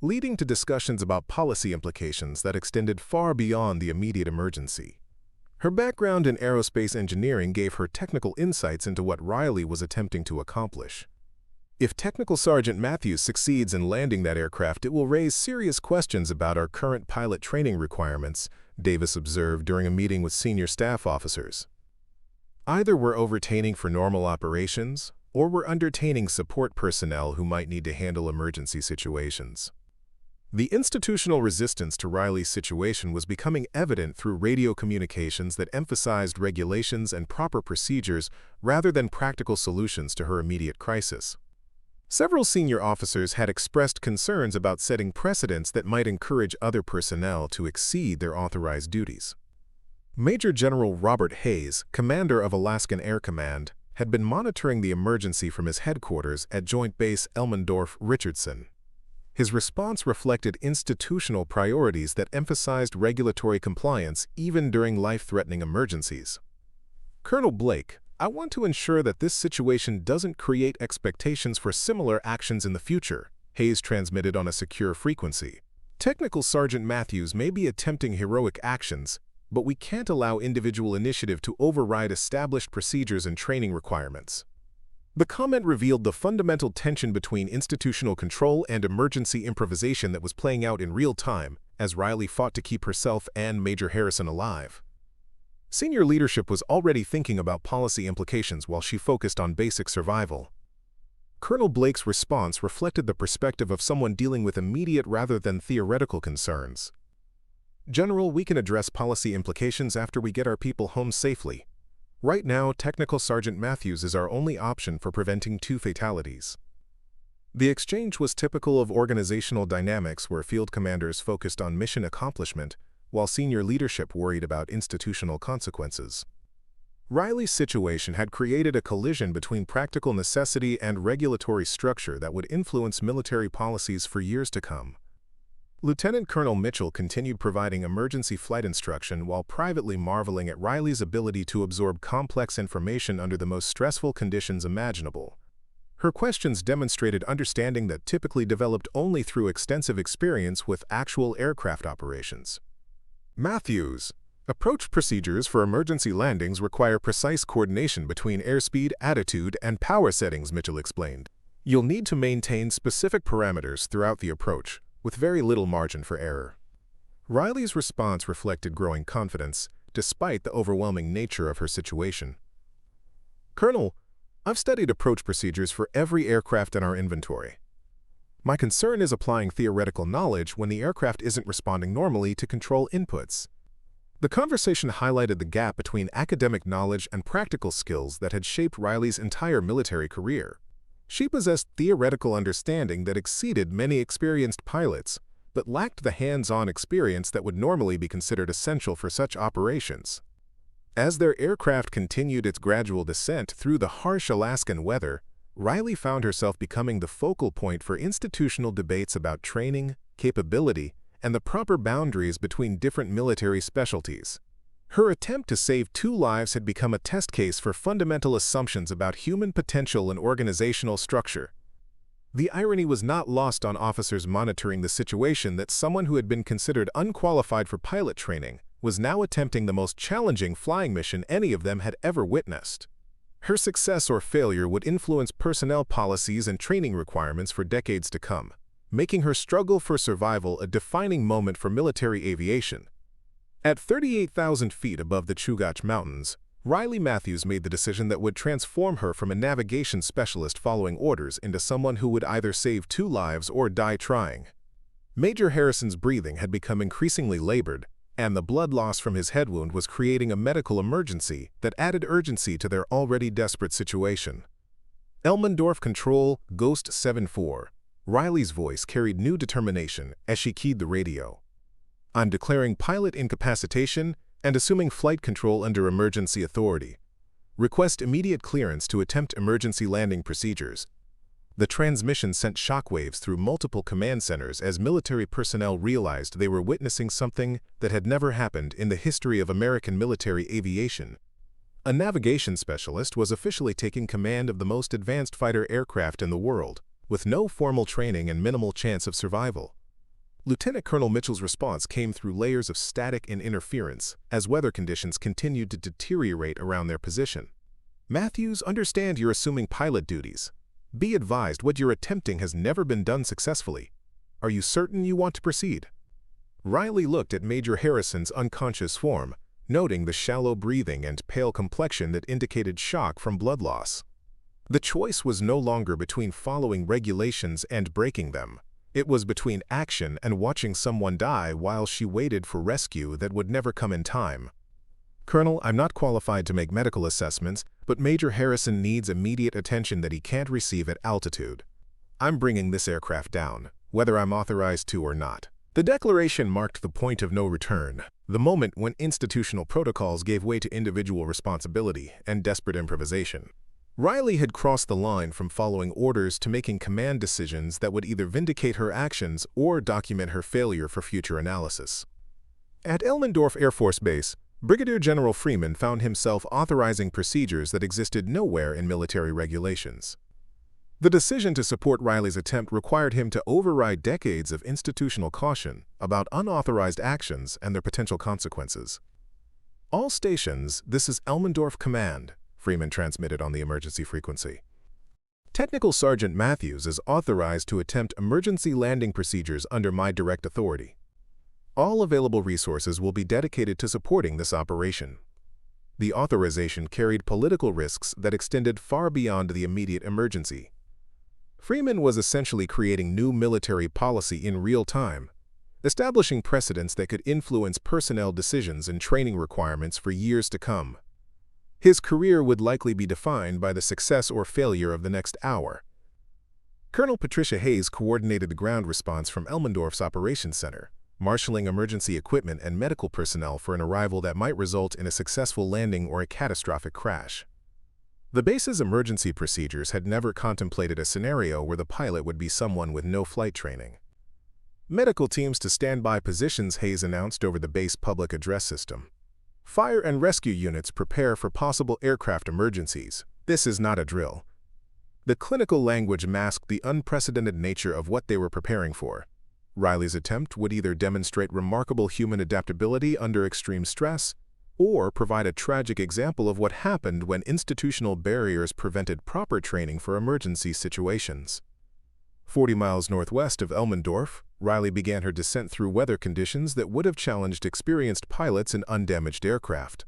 leading to discussions about policy implications that extended far beyond the immediate emergency. Her background in aerospace engineering gave her technical insights into what Riley was attempting to accomplish. "If Technical Sergeant Matthews succeeds in landing that aircraft, it will raise serious questions about our current pilot training requirements," Davis observed during a meeting with senior staff officers. "Either we're overtraining for normal operations, or we're undertraining support personnel who might need to handle emergency situations." The institutional resistance to Riley's situation was becoming evident through radio communications that emphasized regulations and proper procedures rather than practical solutions to her immediate crisis. Several senior officers had expressed concerns about setting precedents that might encourage other personnel to exceed their authorized duties. Major General Robert Hayes, commander of Alaskan Air Command, had been monitoring the emergency from his headquarters at Joint Base Elmendorf-Richardson. His response reflected institutional priorities that emphasized regulatory compliance even during life-threatening emergencies. "Colonel Blake, I want to ensure that this situation doesn't create expectations for similar actions in the future," Hayes transmitted on a secure frequency. "Technical Sergeant Matthews may be attempting heroic actions, but we can't allow individual initiative to override established procedures and training requirements." The comment revealed the fundamental tension between institutional control and emergency improvisation that was playing out in real time as Riley fought to keep herself and Major Harrison alive. Senior leadership was already thinking about policy implications while she focused on basic survival. Colonel Blake's response reflected the perspective of someone dealing with immediate rather than theoretical concerns. General, we can address policy implications after we get our people home safely. Right now, Technical Sergeant Matthews is our only option for preventing 2 fatalities. The exchange was typical of organizational dynamics where field commanders focused on mission accomplishment, while senior leadership worried about institutional consequences. Riley's situation had created a collision between practical necessity and regulatory structure that would influence military policies for years to come. Lieutenant Colonel Mitchell continued providing emergency flight instruction while privately marveling at Riley's ability to absorb complex information under the most stressful conditions imaginable. Her questions demonstrated understanding that typically developed only through extensive experience with actual aircraft operations. Matthews, approach procedures for emergency landings require precise coordination between airspeed, attitude, and power settings, Mitchell explained. You'll need to maintain specific parameters throughout the approach, with very little margin for error. Riley's response reflected growing confidence, despite the overwhelming nature of her situation. Colonel, I've studied approach procedures for every aircraft in our inventory. My concern is applying theoretical knowledge when the aircraft isn't responding normally to control inputs. The conversation highlighted the gap between academic knowledge and practical skills that had shaped Riley's entire military career. She possessed theoretical understanding that exceeded many experienced pilots, but lacked the hands-on experience that would normally be considered essential for such operations. As their aircraft continued its gradual descent through the harsh Alaskan weather, Riley found herself becoming the focal point for institutional debates about training, capability, and the proper boundaries between different military specialties. Her attempt to save 2 lives had become a test case for fundamental assumptions about human potential and organizational structure. The irony was not lost on officers monitoring the situation that someone who had been considered unqualified for pilot training was now attempting the most challenging flying mission any of them had ever witnessed. Her success or failure would influence personnel policies and training requirements for decades to come, making her struggle for survival a defining moment for military aviation. At 38,000 feet above the Chugach Mountains, Riley Matthews made the decision that would transform her from a navigation specialist following orders into someone who would either save 2 lives or die trying. Major Harrison's breathing had become increasingly labored, and the blood loss from his head wound was creating a medical emergency that added urgency to their already desperate situation. Elmendorf Control, Ghost 7-4. Riley's voice carried new determination as she keyed the radio. I'm declaring pilot incapacitation and assuming flight control under emergency authority. Request immediate clearance to attempt emergency landing procedures. The transmission sent shockwaves through multiple command centers as military personnel realized they were witnessing something that had never happened in the history of American military aviation. A navigation specialist was officially taking command of the most advanced fighter aircraft in the world, with no formal training and minimal chance of survival. Lieutenant Colonel Mitchell's response came through layers of static and interference as weather conditions continued to deteriorate around their position. Matthews, understand you're assuming pilot duties. Be advised what you're attempting has never been done successfully. Are you certain you want to proceed? Riley looked at Major Harrison's unconscious form, noting the shallow breathing and pale complexion that indicated shock from blood loss. The choice was no longer between following regulations and breaking them. It was between action and watching someone die while she waited for rescue that would never come in time. Colonel, I'm not qualified to make medical assessments, but Major Harrison needs immediate attention that he can't receive at altitude. I'm bringing this aircraft down, whether I'm authorized to or not. The declaration marked the point of no return, the moment when institutional protocols gave way to individual responsibility and desperate improvisation. Riley had crossed the line from following orders to making command decisions that would either vindicate her actions or document her failure for future analysis. At Elmendorf Air Force Base, Brigadier General Freeman found himself authorizing procedures that existed nowhere in military regulations. The decision to support Riley's attempt required him to override decades of institutional caution about unauthorized actions and their potential consequences. All stations, this is Elmendorf Command, Freeman transmitted on the emergency frequency. Technical Sergeant Matthews is authorized to attempt emergency landing procedures under my direct authority. All available resources will be dedicated to supporting this operation. The authorization carried political risks that extended far beyond the immediate emergency. Freeman was essentially creating new military policy in real time. establishing precedents that could influence personnel decisions and training requirements for years to come. His career would likely be defined by the success or failure of the next hour. Colonel Patricia Hayes coordinated the ground response from Elmendorf's operations center, marshaling emergency equipment and medical personnel for an arrival that might result in a successful landing or a catastrophic crash. The base's emergency procedures had never contemplated a scenario where the pilot would be someone with no flight training. Medical teams to standby positions, Hayes announced over the base public address system. Fire and rescue units prepare for possible aircraft emergencies. This is not a drill. The clinical language masked the unprecedented nature of what they were preparing for. Riley's attempt would either demonstrate remarkable human adaptability under extreme stress or provide a tragic example of what happened when institutional barriers prevented proper training for emergency situations. 40 miles northwest of Elmendorf, Riley began her descent through weather conditions that would have challenged experienced pilots in undamaged aircraft.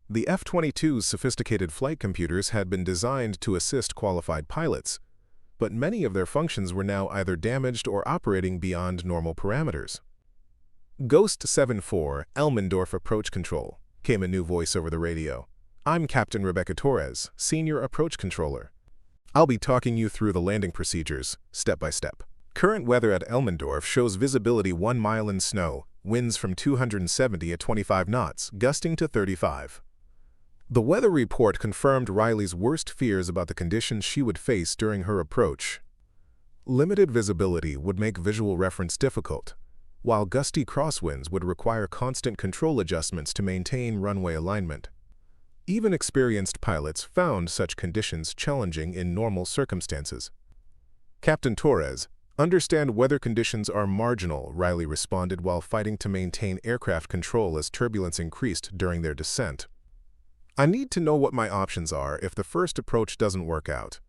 The F-22's sophisticated flight computers had been designed to assist qualified pilots, but many of their functions were now either damaged or operating beyond normal parameters. Ghost 74, Elmendorf Approach Control, came a new voice over the radio. I'm Captain Rebecca Torres, Senior Approach Controller. I'll be talking you through the landing procedures, step by step. Current weather at Elmendorf shows visibility 1 mile in snow, winds from 270 at 25 knots, gusting to 35. The weather report confirmed Riley's worst fears about the conditions she would face during her approach. Limited visibility would make visual reference difficult, while gusty crosswinds would require constant control adjustments to maintain runway alignment. Even experienced pilots found such conditions challenging in normal circumstances. Captain Torres, understand weather conditions are marginal, Riley responded while fighting to maintain aircraft control as turbulence increased during their descent. I need to know what my options are if the first approach doesn't work out.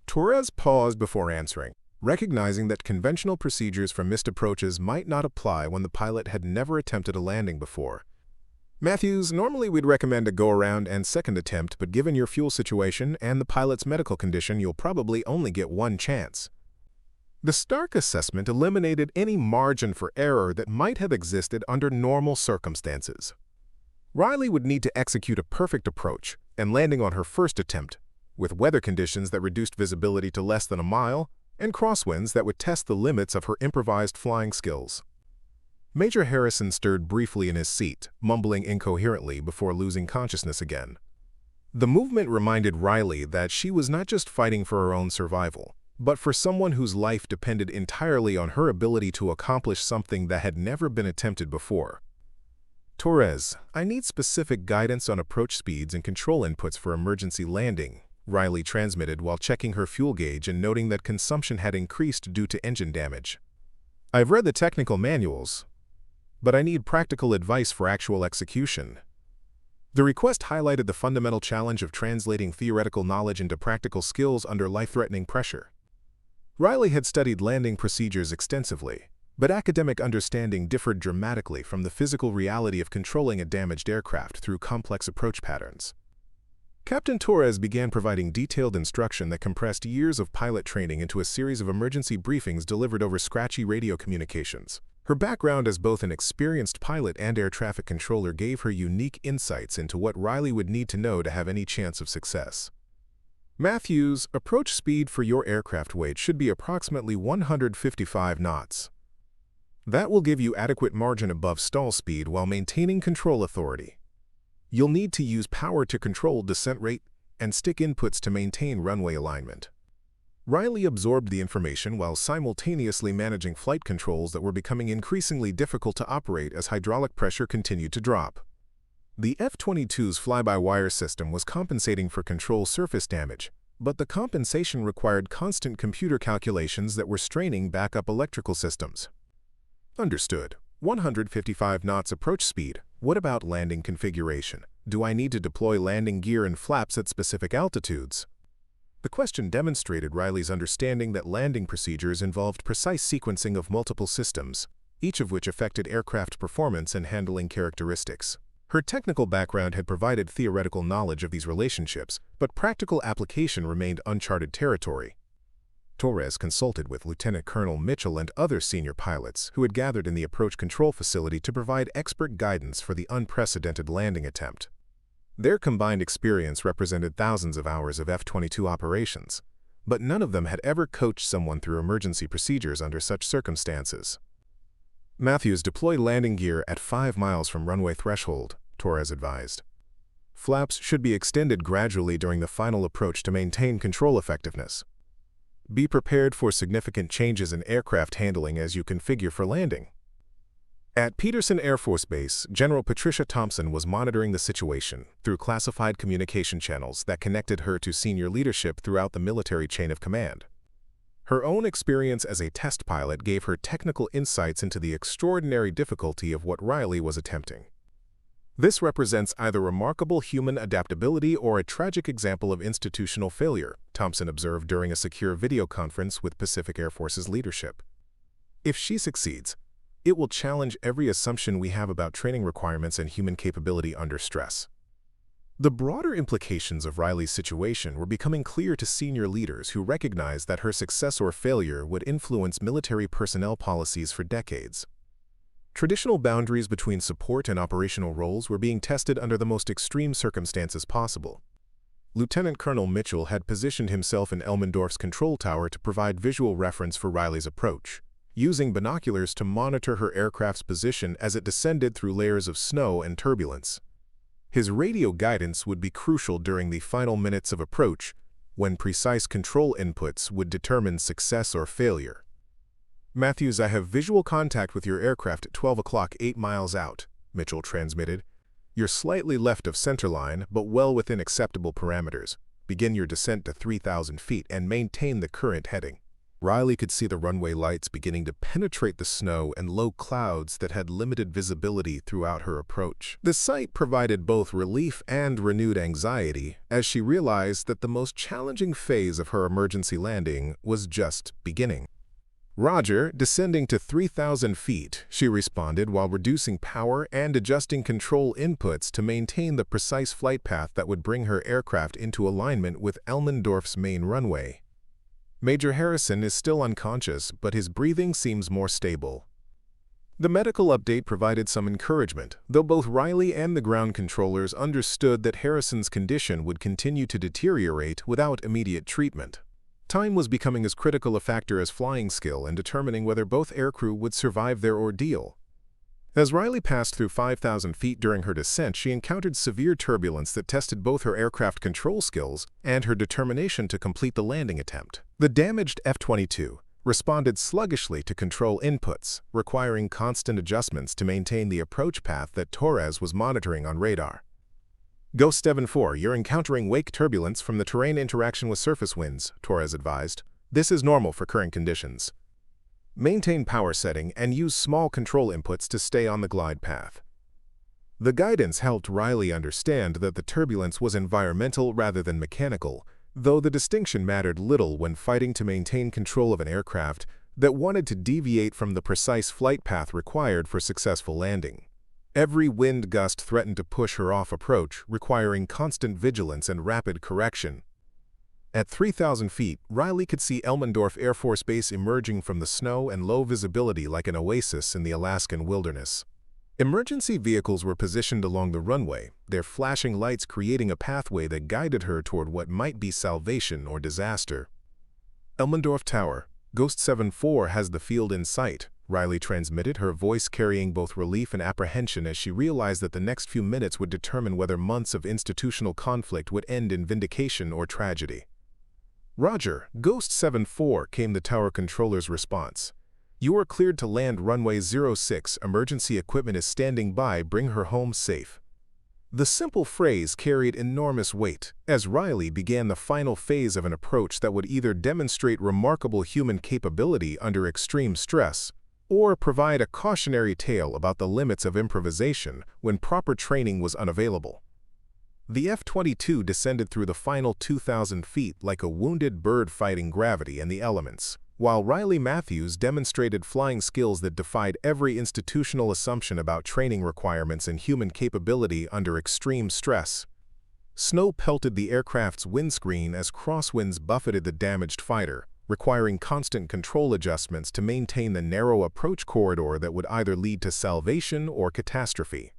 Torres paused before answering, recognizing that conventional procedures for missed approaches might not apply when the pilot had never attempted a landing before. Matthews, normally we'd recommend a go-around and second attempt, but given your fuel situation and the pilot's medical condition, you'll probably only get one chance. The Stark assessment eliminated any margin for error that might have existed under normal circumstances. Riley would need to execute a perfect approach and landing on her first attempt, with weather conditions that reduced visibility to less than a mile and crosswinds that would test the limits of her improvised flying skills. Major Harrison stirred briefly in his seat, mumbling incoherently before losing consciousness again. The movement reminded Riley that she was not just fighting for her own survival, but for someone whose life depended entirely on her ability to accomplish something that had never been attempted before. Torres, I need specific guidance on approach speeds and control inputs for emergency landing, Riley transmitted while checking her fuel gauge and noting that consumption had increased due to engine damage. I've read the technical manuals, but I need practical advice for actual execution. The request highlighted the fundamental challenge of translating theoretical knowledge into practical skills under life-threatening pressure. Riley had studied landing procedures extensively, but academic understanding differed dramatically from the physical reality of controlling a damaged aircraft through complex approach patterns. Captain Torres began providing detailed instruction that compressed years of pilot training into a series of emergency briefings delivered over scratchy radio communications. Her background as both an experienced pilot and air traffic controller gave her unique insights into what Riley would need to know to have any chance of success. Matthews, approach speed for your aircraft weight should be approximately 155 knots. That will give you adequate margin above stall speed while maintaining control authority. You'll need to use power to control descent rate and stick inputs to maintain runway alignment. Riley absorbed the information while simultaneously managing flight controls that were becoming increasingly difficult to operate as hydraulic pressure continued to drop. The F-22's fly-by-wire system was compensating for control surface damage, but the compensation required constant computer calculations that were straining backup electrical systems. Understood. 155 knots approach speed. What about landing configuration? Do I need to deploy landing gear and flaps at specific altitudes? The question demonstrated Riley's understanding that landing procedures involved precise sequencing of multiple systems, each of which affected aircraft performance and handling characteristics. Her technical background had provided theoretical knowledge of these relationships, but practical application remained uncharted territory. Torres consulted with Lieutenant Colonel Mitchell and other senior pilots who had gathered in the approach control facility to provide expert guidance for the unprecedented landing attempt. Their combined experience represented thousands of hours of F-22 operations, but none of them had ever coached someone through emergency procedures under such circumstances. Matthews, deploy landing gear at 5 miles from runway threshold, Torres advised. Flaps should be extended gradually during the final approach to maintain control effectiveness. Be prepared for significant changes in aircraft handling as you configure for landing. At Peterson Air Force Base, General Patricia Thompson was monitoring the situation through classified communication channels that connected her to senior leadership throughout the military chain of command. Her own experience as a test pilot gave her technical insights into the extraordinary difficulty of what Riley was attempting. This represents either remarkable human adaptability or a tragic example of institutional failure, Thompson observed during a secure video conference with Pacific Air Force's leadership. If she succeeds, it will challenge every assumption we have about training requirements and human capability under stress. The broader implications of Riley's situation were becoming clear to senior leaders who recognized that her success or failure would influence military personnel policies for decades. Traditional boundaries between support and operational roles were being tested under the most extreme circumstances possible. Lieutenant Colonel Mitchell had positioned himself in Elmendorf's control tower to provide visual reference for Riley's approach, using binoculars to monitor her aircraft's position as it descended through layers of snow and turbulence. His radio guidance would be crucial during the final minutes of approach, when precise control inputs would determine success or failure. Matthews, I have visual contact with your aircraft at 12 o'clock 8 miles out, Mitchell transmitted. You're slightly left of centerline, but well within acceptable parameters. Begin your descent to 3,000 feet and maintain the current heading. Riley could see the runway lights beginning to penetrate the snow and low clouds that had limited visibility throughout her approach. The sight provided both relief and renewed anxiety as she realized that the most challenging phase of her emergency landing was just beginning. Roger, descending to 3,000 feet, she responded while reducing power and adjusting control inputs to maintain the precise flight path that would bring her aircraft into alignment with Elmendorf's main runway. Major Harrison is still unconscious, but his breathing seems more stable. The medical update provided some encouragement, though both Riley and the ground controllers understood that Harrison's condition would continue to deteriorate without immediate treatment. Time was becoming as critical a factor as flying skill in determining whether both aircrew would survive their ordeal. As Riley passed through 5,000 feet during her descent, she encountered severe turbulence that tested both her aircraft control skills and her determination to complete the landing attempt. The damaged F-22 responded sluggishly to control inputs, requiring constant adjustments to maintain the approach path that Torres was monitoring on radar. Ghost 74, you're encountering wake turbulence from the terrain interaction with surface winds, Torres advised. This is normal for current conditions. Maintain power setting and use small control inputs to stay on the glide path. The guidance helped Riley understand that the turbulence was environmental rather than mechanical, though the distinction mattered little when fighting to maintain control of an aircraft that wanted to deviate from the precise flight path required for successful landing. Every wind gust threatened to push her off approach, requiring constant vigilance and rapid correction. At 3,000 feet, Riley could see Elmendorf Air Force Base emerging from the snow and low visibility like an oasis in the Alaskan wilderness. Emergency vehicles were positioned along the runway, their flashing lights creating a pathway that guided her toward what might be salvation or disaster. Elmendorf Tower, Ghost 74 has the field in sight, Riley transmitted, her voice carrying both relief and apprehension as she realized that the next few minutes would determine whether months of institutional conflict would end in vindication or tragedy. Roger, Ghost 74, came the tower controller's response. You are cleared to land runway 06, emergency equipment is standing by, bring her home safe. The simple phrase carried enormous weight as Riley began the final phase of an approach that would either demonstrate remarkable human capability under extreme stress or provide a cautionary tale about the limits of improvisation when proper training was unavailable. The F-22 descended through the final 2,000 feet like a wounded bird fighting gravity and the elements, while Riley Matthews demonstrated flying skills that defied every institutional assumption about training requirements and human capability under extreme stress. Snow pelted the aircraft's windscreen as crosswinds buffeted the damaged fighter, requiring constant control adjustments to maintain the narrow approach corridor that would either lead to salvation or catastrophe.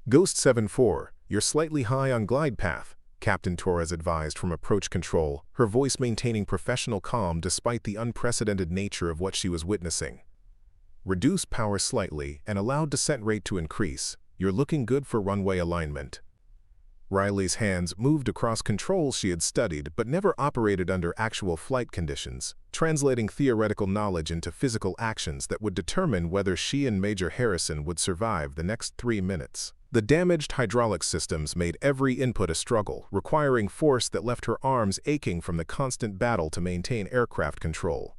Ghost 7-4, you're slightly high on glide path, Captain Torres advised from approach control, her voice maintaining professional calm despite the unprecedented nature of what she was witnessing. Reduce power slightly and allow descent rate to increase. You're looking good for runway alignment. Riley's hands moved across controls she had studied but never operated under actual flight conditions, translating theoretical knowledge into physical actions that would determine whether she and Major Harrison would survive the next 3 minutes. The damaged hydraulic systems made every input a struggle, requiring force that left her arms aching from the constant battle to maintain aircraft control.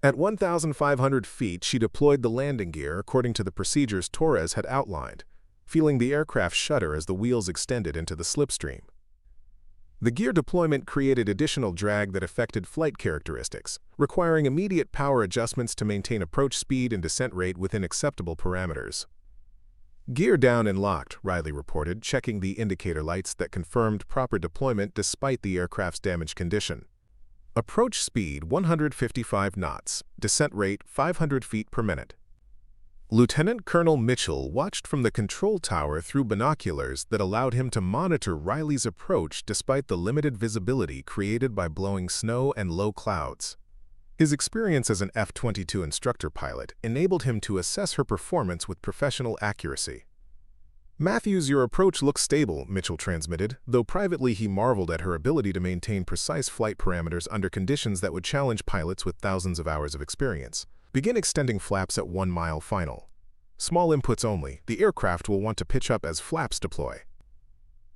At 1,500 feet, she deployed the landing gear according to the procedures Torres had outlined, feeling the aircraft shudder as the wheels extended into the slipstream. The gear deployment created additional drag that affected flight characteristics, requiring immediate power adjustments to maintain approach speed and descent rate within acceptable parameters. Gear down and locked, Riley reported, checking the indicator lights that confirmed proper deployment despite the aircraft's damaged condition. Approach speed 155 knots, descent rate 500 feet per minute. Lieutenant Colonel Mitchell watched from the control tower through binoculars that allowed him to monitor Riley's approach despite the limited visibility created by blowing snow and low clouds. His experience as an F-22 instructor pilot enabled him to assess her performance with professional accuracy. "Matthews, your approach looks stable," Mitchell transmitted, though privately he marveled at her ability to maintain precise flight parameters under conditions that would challenge pilots with thousands of hours of experience. Begin extending flaps at 1 mile final. Small inputs only. The aircraft will want to pitch up as flaps deploy.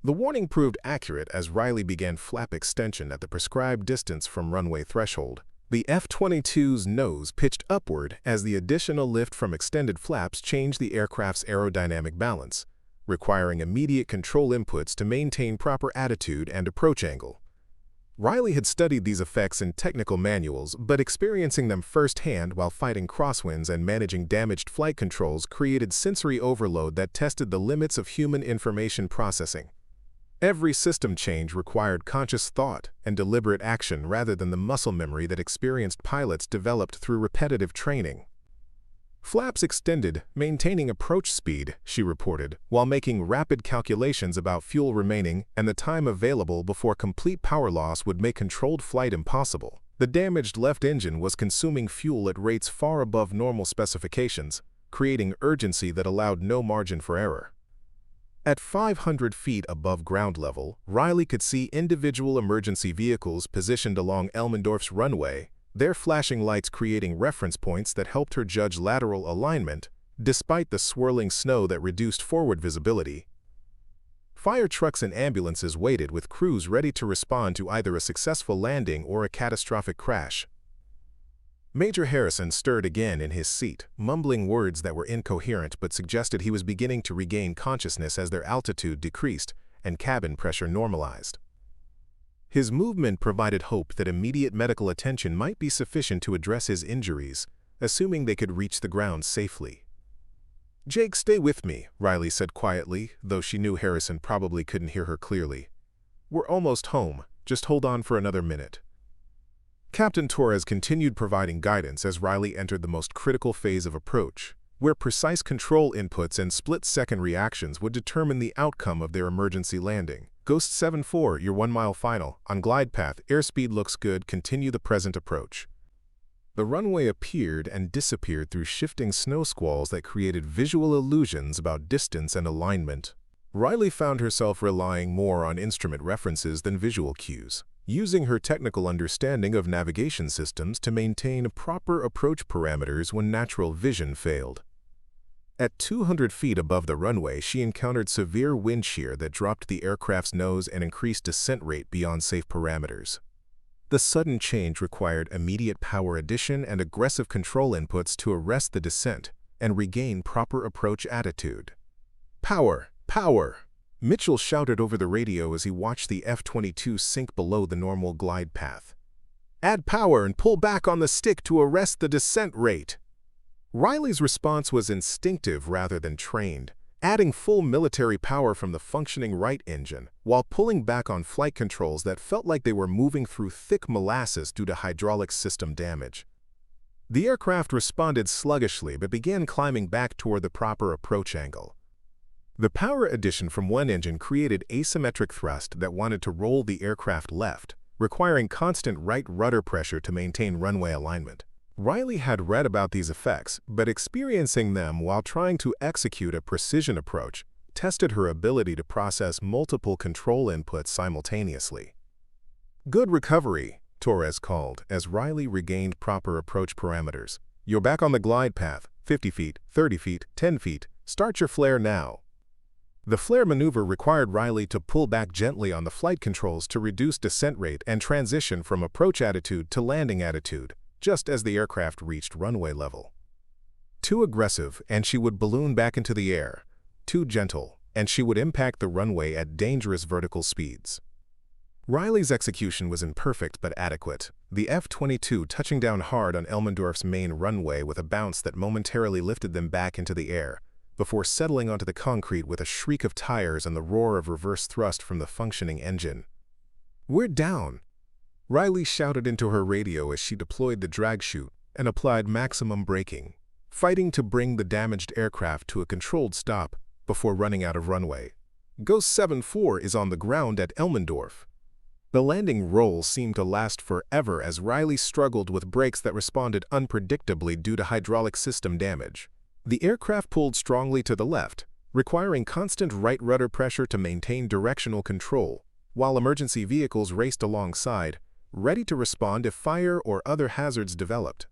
The warning proved accurate as Riley began flap extension at the prescribed distance from runway threshold. The F-22's nose pitched upward as the additional lift from extended flaps changed the aircraft's aerodynamic balance, requiring immediate control inputs to maintain proper attitude and approach angle. Riley had studied these effects in technical manuals, but experiencing them firsthand while fighting crosswinds and managing damaged flight controls created sensory overload that tested the limits of human information processing. Every system change required conscious thought and deliberate action rather than the muscle memory that experienced pilots developed through repetitive training. Flaps extended, maintaining approach speed, she reported, while making rapid calculations about fuel remaining and the time available before complete power loss would make controlled flight impossible. The damaged left engine was consuming fuel at rates far above normal specifications, creating urgency that allowed no margin for error. At 500 feet above ground level, Riley could see individual emergency vehicles positioned along Elmendorf's runway, their flashing lights creating reference points that helped her judge lateral alignment, despite the swirling snow that reduced forward visibility. Fire trucks and ambulances waited with crews ready to respond to either a successful landing or a catastrophic crash. Major Harrison stirred again in his seat, mumbling words that were incoherent but suggested he was beginning to regain consciousness as their altitude decreased and cabin pressure normalized. His movement provided hope that immediate medical attention might be sufficient to address his injuries, assuming they could reach the ground safely. "Jake, stay with me," Riley said quietly, though she knew Harrison probably couldn't hear her clearly. "We're almost home. Just hold on for another minute." Captain Torres continued providing guidance as Riley entered the most critical phase of approach, where precise control inputs and split-second reactions would determine the outcome of their emergency landing. "Ghost 7-4, your 1 mile final. On glide path, airspeed looks good. Continue the present approach." The runway appeared and disappeared through shifting snow squalls that created visual illusions about distance and alignment. Riley found herself relying more on instrument references than visual cues, using her technical understanding of navigation systems to maintain proper approach parameters when natural vision failed. At 200 feet above the runway, she encountered severe wind shear that dropped the aircraft's nose and increased descent rate beyond safe parameters. The sudden change required immediate power addition and aggressive control inputs to arrest the descent and regain proper approach attitude. "Power! Power!" Mitchell shouted over the radio as he watched the F-22 sink below the normal glide path. "Add power and pull back on the stick to arrest the descent rate." Riley's response was instinctive rather than trained. adding full military power from the functioning right engine, while pulling back on flight controls that felt like they were moving through thick molasses due to hydraulic system damage. The aircraft responded sluggishly but began climbing back toward the proper approach angle. The power addition from one engine created asymmetric thrust that wanted to roll the aircraft left, requiring constant right rudder pressure to maintain runway alignment. Riley had read about these effects, but experiencing them while trying to execute a precision approach tested her ability to process multiple control inputs simultaneously. "Good recovery," Torres called as Riley regained proper approach parameters. "You're back on the glide path, 50 feet, 30 feet, 10 feet. Start your flare now." The flare maneuver required Riley to pull back gently on the flight controls to reduce descent rate and transition from approach attitude to landing attitude, just as the aircraft reached runway level. Too aggressive, and she would balloon back into the air. Too gentle, and she would impact the runway at dangerous vertical speeds. Riley's execution was imperfect but adequate, the F-22 touching down hard on Elmendorf's main runway with a bounce that momentarily lifted them back into the air, before settling onto the concrete with a shriek of tires and the roar of reverse thrust from the functioning engine. "We're down!" Riley shouted into her radio as she deployed the drag chute and applied maximum braking, fighting to bring the damaged aircraft to a controlled stop before running out of runway. Ghost 74 is on the ground at Elmendorf. The landing roll seemed to last forever as Riley struggled with brakes that responded unpredictably due to hydraulic system damage. The aircraft pulled strongly to the left, requiring constant right rudder pressure to maintain directional control, while emergency vehicles raced alongside, ready to respond if fire or other hazards developed.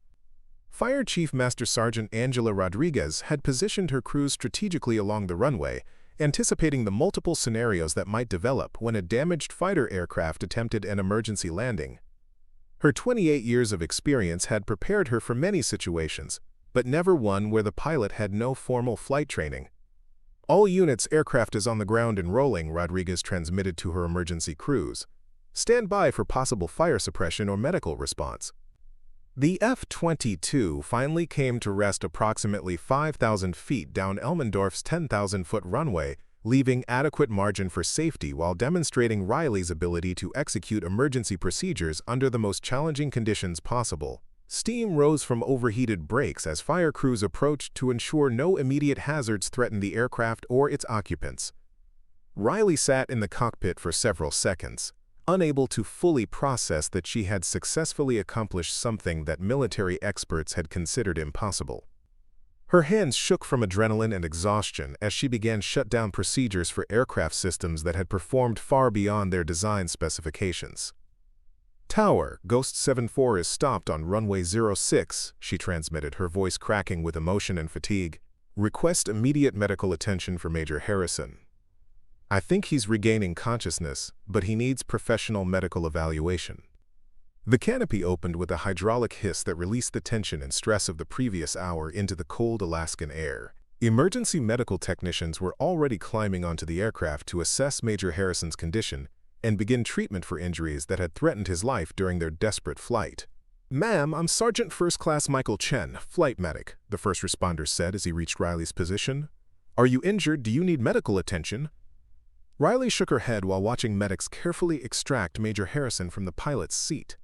Fire Chief Master Sergeant Angela Rodriguez had positioned her crews strategically along the runway, anticipating the multiple scenarios that might develop when a damaged fighter aircraft attempted an emergency landing. Her 28 years of experience had prepared her for many situations, but never one where the pilot had no formal flight training. "All units, aircraft is on the ground and rolling," Rodriguez transmitted to her emergency crews. "Stand by for possible fire suppression or medical response." The F-22 finally came to rest approximately 5,000 feet down Elmendorf's 10,000-foot runway, leaving adequate margin for safety while demonstrating Riley's ability to execute emergency procedures under the most challenging conditions possible. Steam rose from overheated brakes as fire crews approached to ensure no immediate hazards threatened the aircraft or its occupants. Riley sat in the cockpit for several seconds, unable to fully process that she had successfully accomplished something that military experts had considered impossible. Her hands shook from adrenaline and exhaustion as she began shutdown procedures for aircraft systems that had performed far beyond their design specifications. "Tower, Ghost 74 is stopped on runway 06, she transmitted, her voice cracking with emotion and fatigue. "Request immediate medical attention for Major Harrison. I think he's regaining consciousness, but he needs professional medical evaluation." The canopy opened with a hydraulic hiss that released the tension and stress of the previous hour into the cold Alaskan air. Emergency medical technicians were already climbing onto the aircraft to assess Major Harrison's condition and begin treatment for injuries that had threatened his life during their desperate flight. "Ma'am, I'm Sergeant First Class Michael Chen, flight medic," the first responder said as he reached Riley's position. "Are you injured? Do you need medical attention?" Riley shook her head while watching medics carefully extract Major Harrison from the pilot's seat.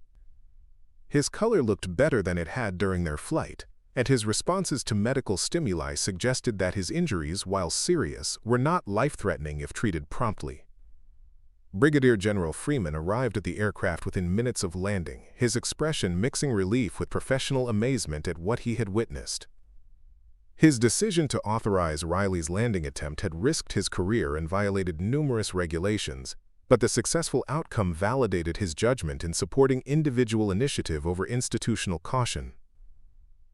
His color looked better than it had during their flight, and his responses to medical stimuli suggested that his injuries, while serious, were not life-threatening if treated promptly. Brigadier General Freeman arrived at the aircraft within minutes of landing, his expression mixing relief with professional amazement at what he had witnessed. His decision to authorize Riley's landing attempt had risked his career and violated numerous regulations, but the successful outcome validated his judgment in supporting individual initiative over institutional caution.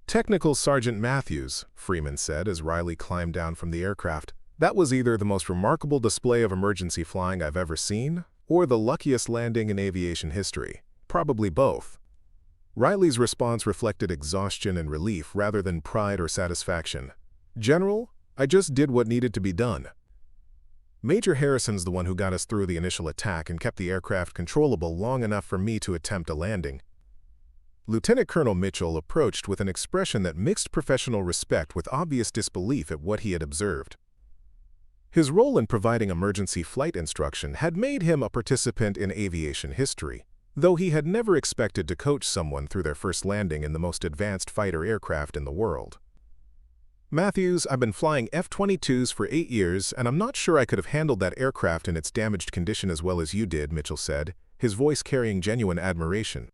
"Technical Sergeant Matthews," Freeman said as Riley climbed down from the aircraft, "that was either the most remarkable display of emergency flying I've ever seen, or the luckiest landing in aviation history. Probably both." Riley's response reflected exhaustion and relief rather than pride or satisfaction. "General, I just did what needed to be done. Major Harrison's the one who got us through the initial attack and kept the aircraft controllable long enough for me to attempt a landing." Lieutenant Colonel Mitchell approached with an expression that mixed professional respect with obvious disbelief at what he had observed. His role in providing emergency flight instruction had made him a participant in aviation history, though he had never expected to coach someone through their first landing in the most advanced fighter aircraft in the world. "Matthews, I've been flying F-22s for 8 years, and I'm not sure I could have handled that aircraft in its damaged condition as well as you did," Mitchell said, his voice carrying genuine admiration.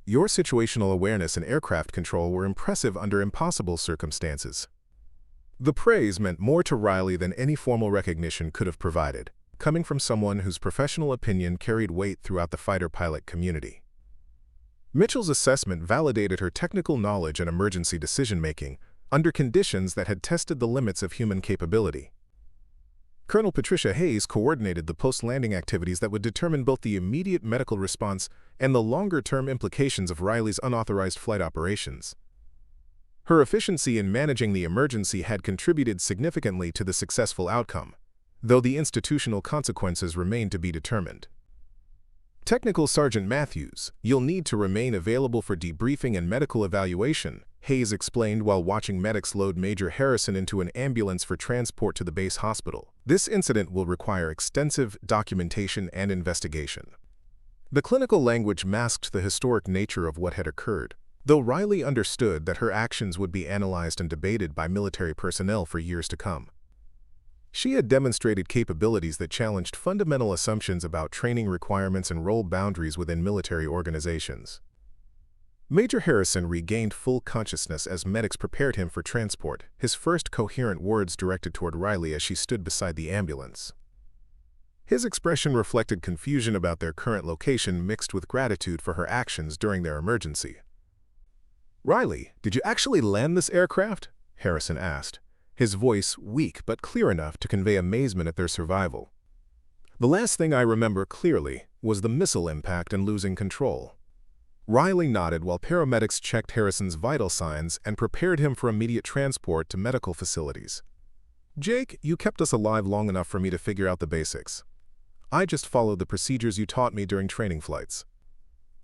"Your situational awareness and aircraft control were impressive under impossible circumstances." The praise meant more to Riley than any formal recognition could have provided, coming from someone whose professional opinion carried weight throughout the fighter pilot community. Mitchell's assessment validated her technical knowledge and emergency decision-making under conditions that had tested the limits of human capability. Colonel Patricia Hayes coordinated the post-landing activities that would determine both the immediate medical response and the longer-term implications of Riley's unauthorized flight operations. Her efficiency in managing the emergency had contributed significantly to the successful outcome, though the institutional consequences remained to be determined. "Technical Sergeant Matthews, you'll need to remain available for debriefing and medical evaluation," Hayes explained while watching medics load Major Harrison into an ambulance for transport to the base hospital. "This incident will require extensive documentation and investigation." The clinical language masked the historic nature of what had occurred, though Riley understood that her actions would be analyzed and debated by military personnel for years to come. She had demonstrated capabilities that challenged fundamental assumptions about training requirements and role boundaries within military organizations. Major Harrison regained full consciousness as medics prepared him for transport, his first coherent words directed toward Riley as she stood beside the ambulance. His expression reflected confusion about their current location mixed with gratitude for her actions during their emergency. "Riley, did you actually land this aircraft?" Harrison asked, his voice weak but clear enough to convey amazement at their survival. "The last thing I remember clearly was the missile impact and losing control." Riley nodded while paramedics checked Harrison's vital signs and prepared him for immediate transport to medical facilities. "Jake, you kept us alive long enough for me to figure out the basics. I just followed the procedures you taught me during training flights."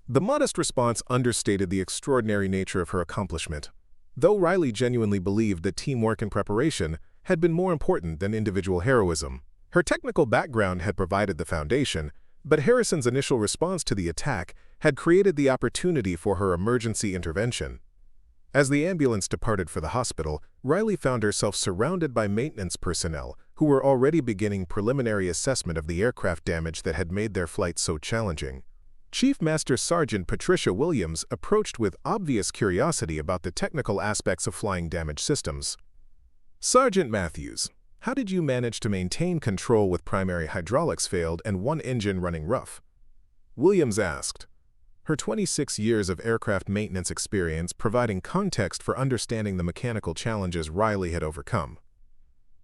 The modest response understated the extraordinary nature of her accomplishment, though Riley genuinely believed that teamwork and preparation had been more important than individual heroism. Her technical background had provided the foundation, but Harrison's initial response to the attack had created the opportunity for her emergency intervention. As the ambulance departed for the hospital, Riley found herself surrounded by maintenance personnel who were already beginning preliminary assessment of the aircraft damage that had made their flight so challenging. Chief Master Sergeant Patricia Williams approached with obvious curiosity about the technical aspects of flying damaged systems. "Sergeant Matthews, how did you manage to maintain control with primary hydraulics failed and one engine running rough?" Williams asked, her 26 years of aircraft maintenance experience providing context for understanding the mechanical challenges Riley had overcome.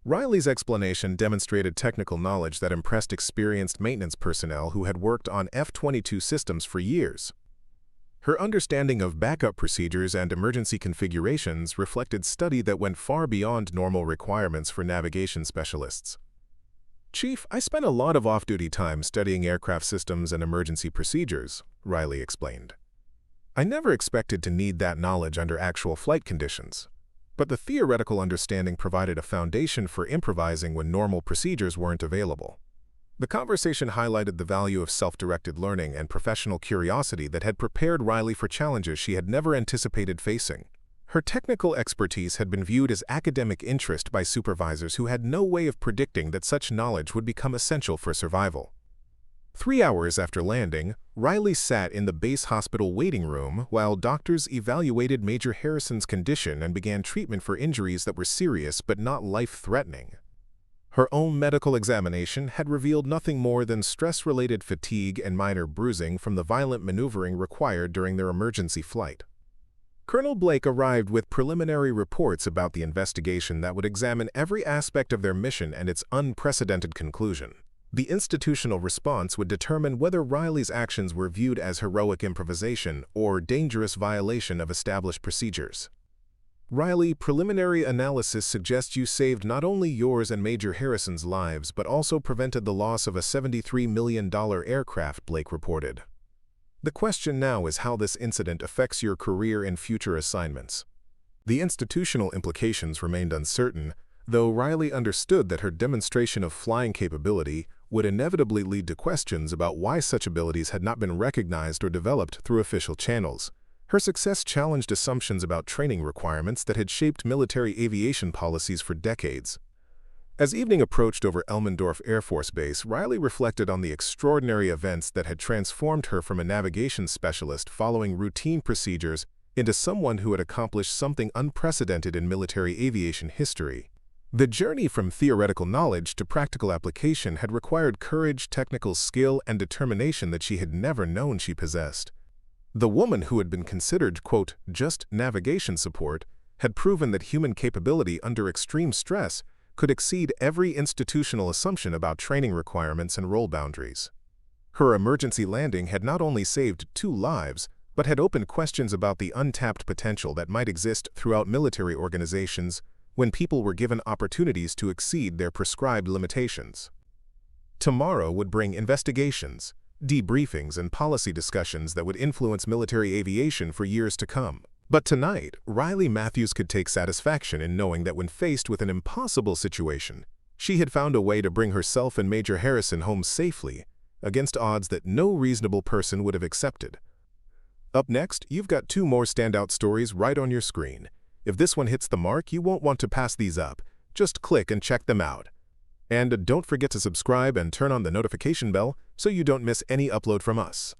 Riley's explanation demonstrated technical knowledge that impressed experienced maintenance personnel who had worked on F-22 systems for years. Her understanding of backup procedures and emergency configurations reflected study that went far beyond normal requirements for navigation specialists. "Chief, I spent a lot of off-duty time studying aircraft systems and emergency procedures," Riley explained. "I never expected to need that knowledge under actual flight conditions, but the theoretical understanding provided a foundation for improvising when normal procedures weren't available." The conversation highlighted the value of self-directed learning and professional curiosity that had prepared Riley for challenges she had never anticipated facing. Her technical expertise had been viewed as academic interest by supervisors who had no way of predicting that such knowledge would become essential for survival. 3 hours after landing, Riley sat in the base hospital waiting room while doctors evaluated Major Harrison's condition and began treatment for injuries that were serious but not life-threatening. Her own medical examination had revealed nothing more than stress-related fatigue and minor bruising from the violent maneuvering required during their emergency flight. Colonel Blake arrived with preliminary reports about the investigation that would examine every aspect of their mission and its unprecedented conclusion. The institutional response would determine whether Riley's actions were viewed as heroic improvisation or dangerous violation of established procedures. "Riley, preliminary analysis suggests you saved not only yours and Major Harrison's lives but also prevented the loss of a $73 million aircraft," Blake reported. "The question now is how this incident affects your career and future assignments." The institutional implications remained uncertain, Though Riley understood that her demonstration of flying capability would inevitably lead to questions about why such abilities had not been recognized or developed through official channels, her success challenged assumptions about training requirements that had shaped military aviation policies for decades. As evening approached over Elmendorf Air Force Base, Riley reflected on the extraordinary events that had transformed her from a navigation specialist following routine procedures into someone who had accomplished something unprecedented in military aviation history. The journey from theoretical knowledge to practical application had required courage, technical skill, and determination that she had never known she possessed. The woman who had been considered, quote, just navigation support, had proven that human capability under extreme stress could exceed every institutional assumption about training requirements and role boundaries. Her emergency landing had not only saved 2 lives, but had opened questions about the untapped potential that might exist throughout military organizations when people were given opportunities to exceed their prescribed limitations. Tomorrow would bring investigations, debriefings, and policy discussions that would influence military aviation for years to come. But tonight, Riley Matthews could take satisfaction in knowing that when faced with an impossible situation, she had found a way to bring herself and Major Harrison home safely, against odds that no reasonable person would have accepted. Up next, you've got 2 more standout stories right on your screen. If this one hits the mark, you won't want to pass these up. Just click and check them out. And don't forget to subscribe and turn on the notification bell so you don't miss any upload from us.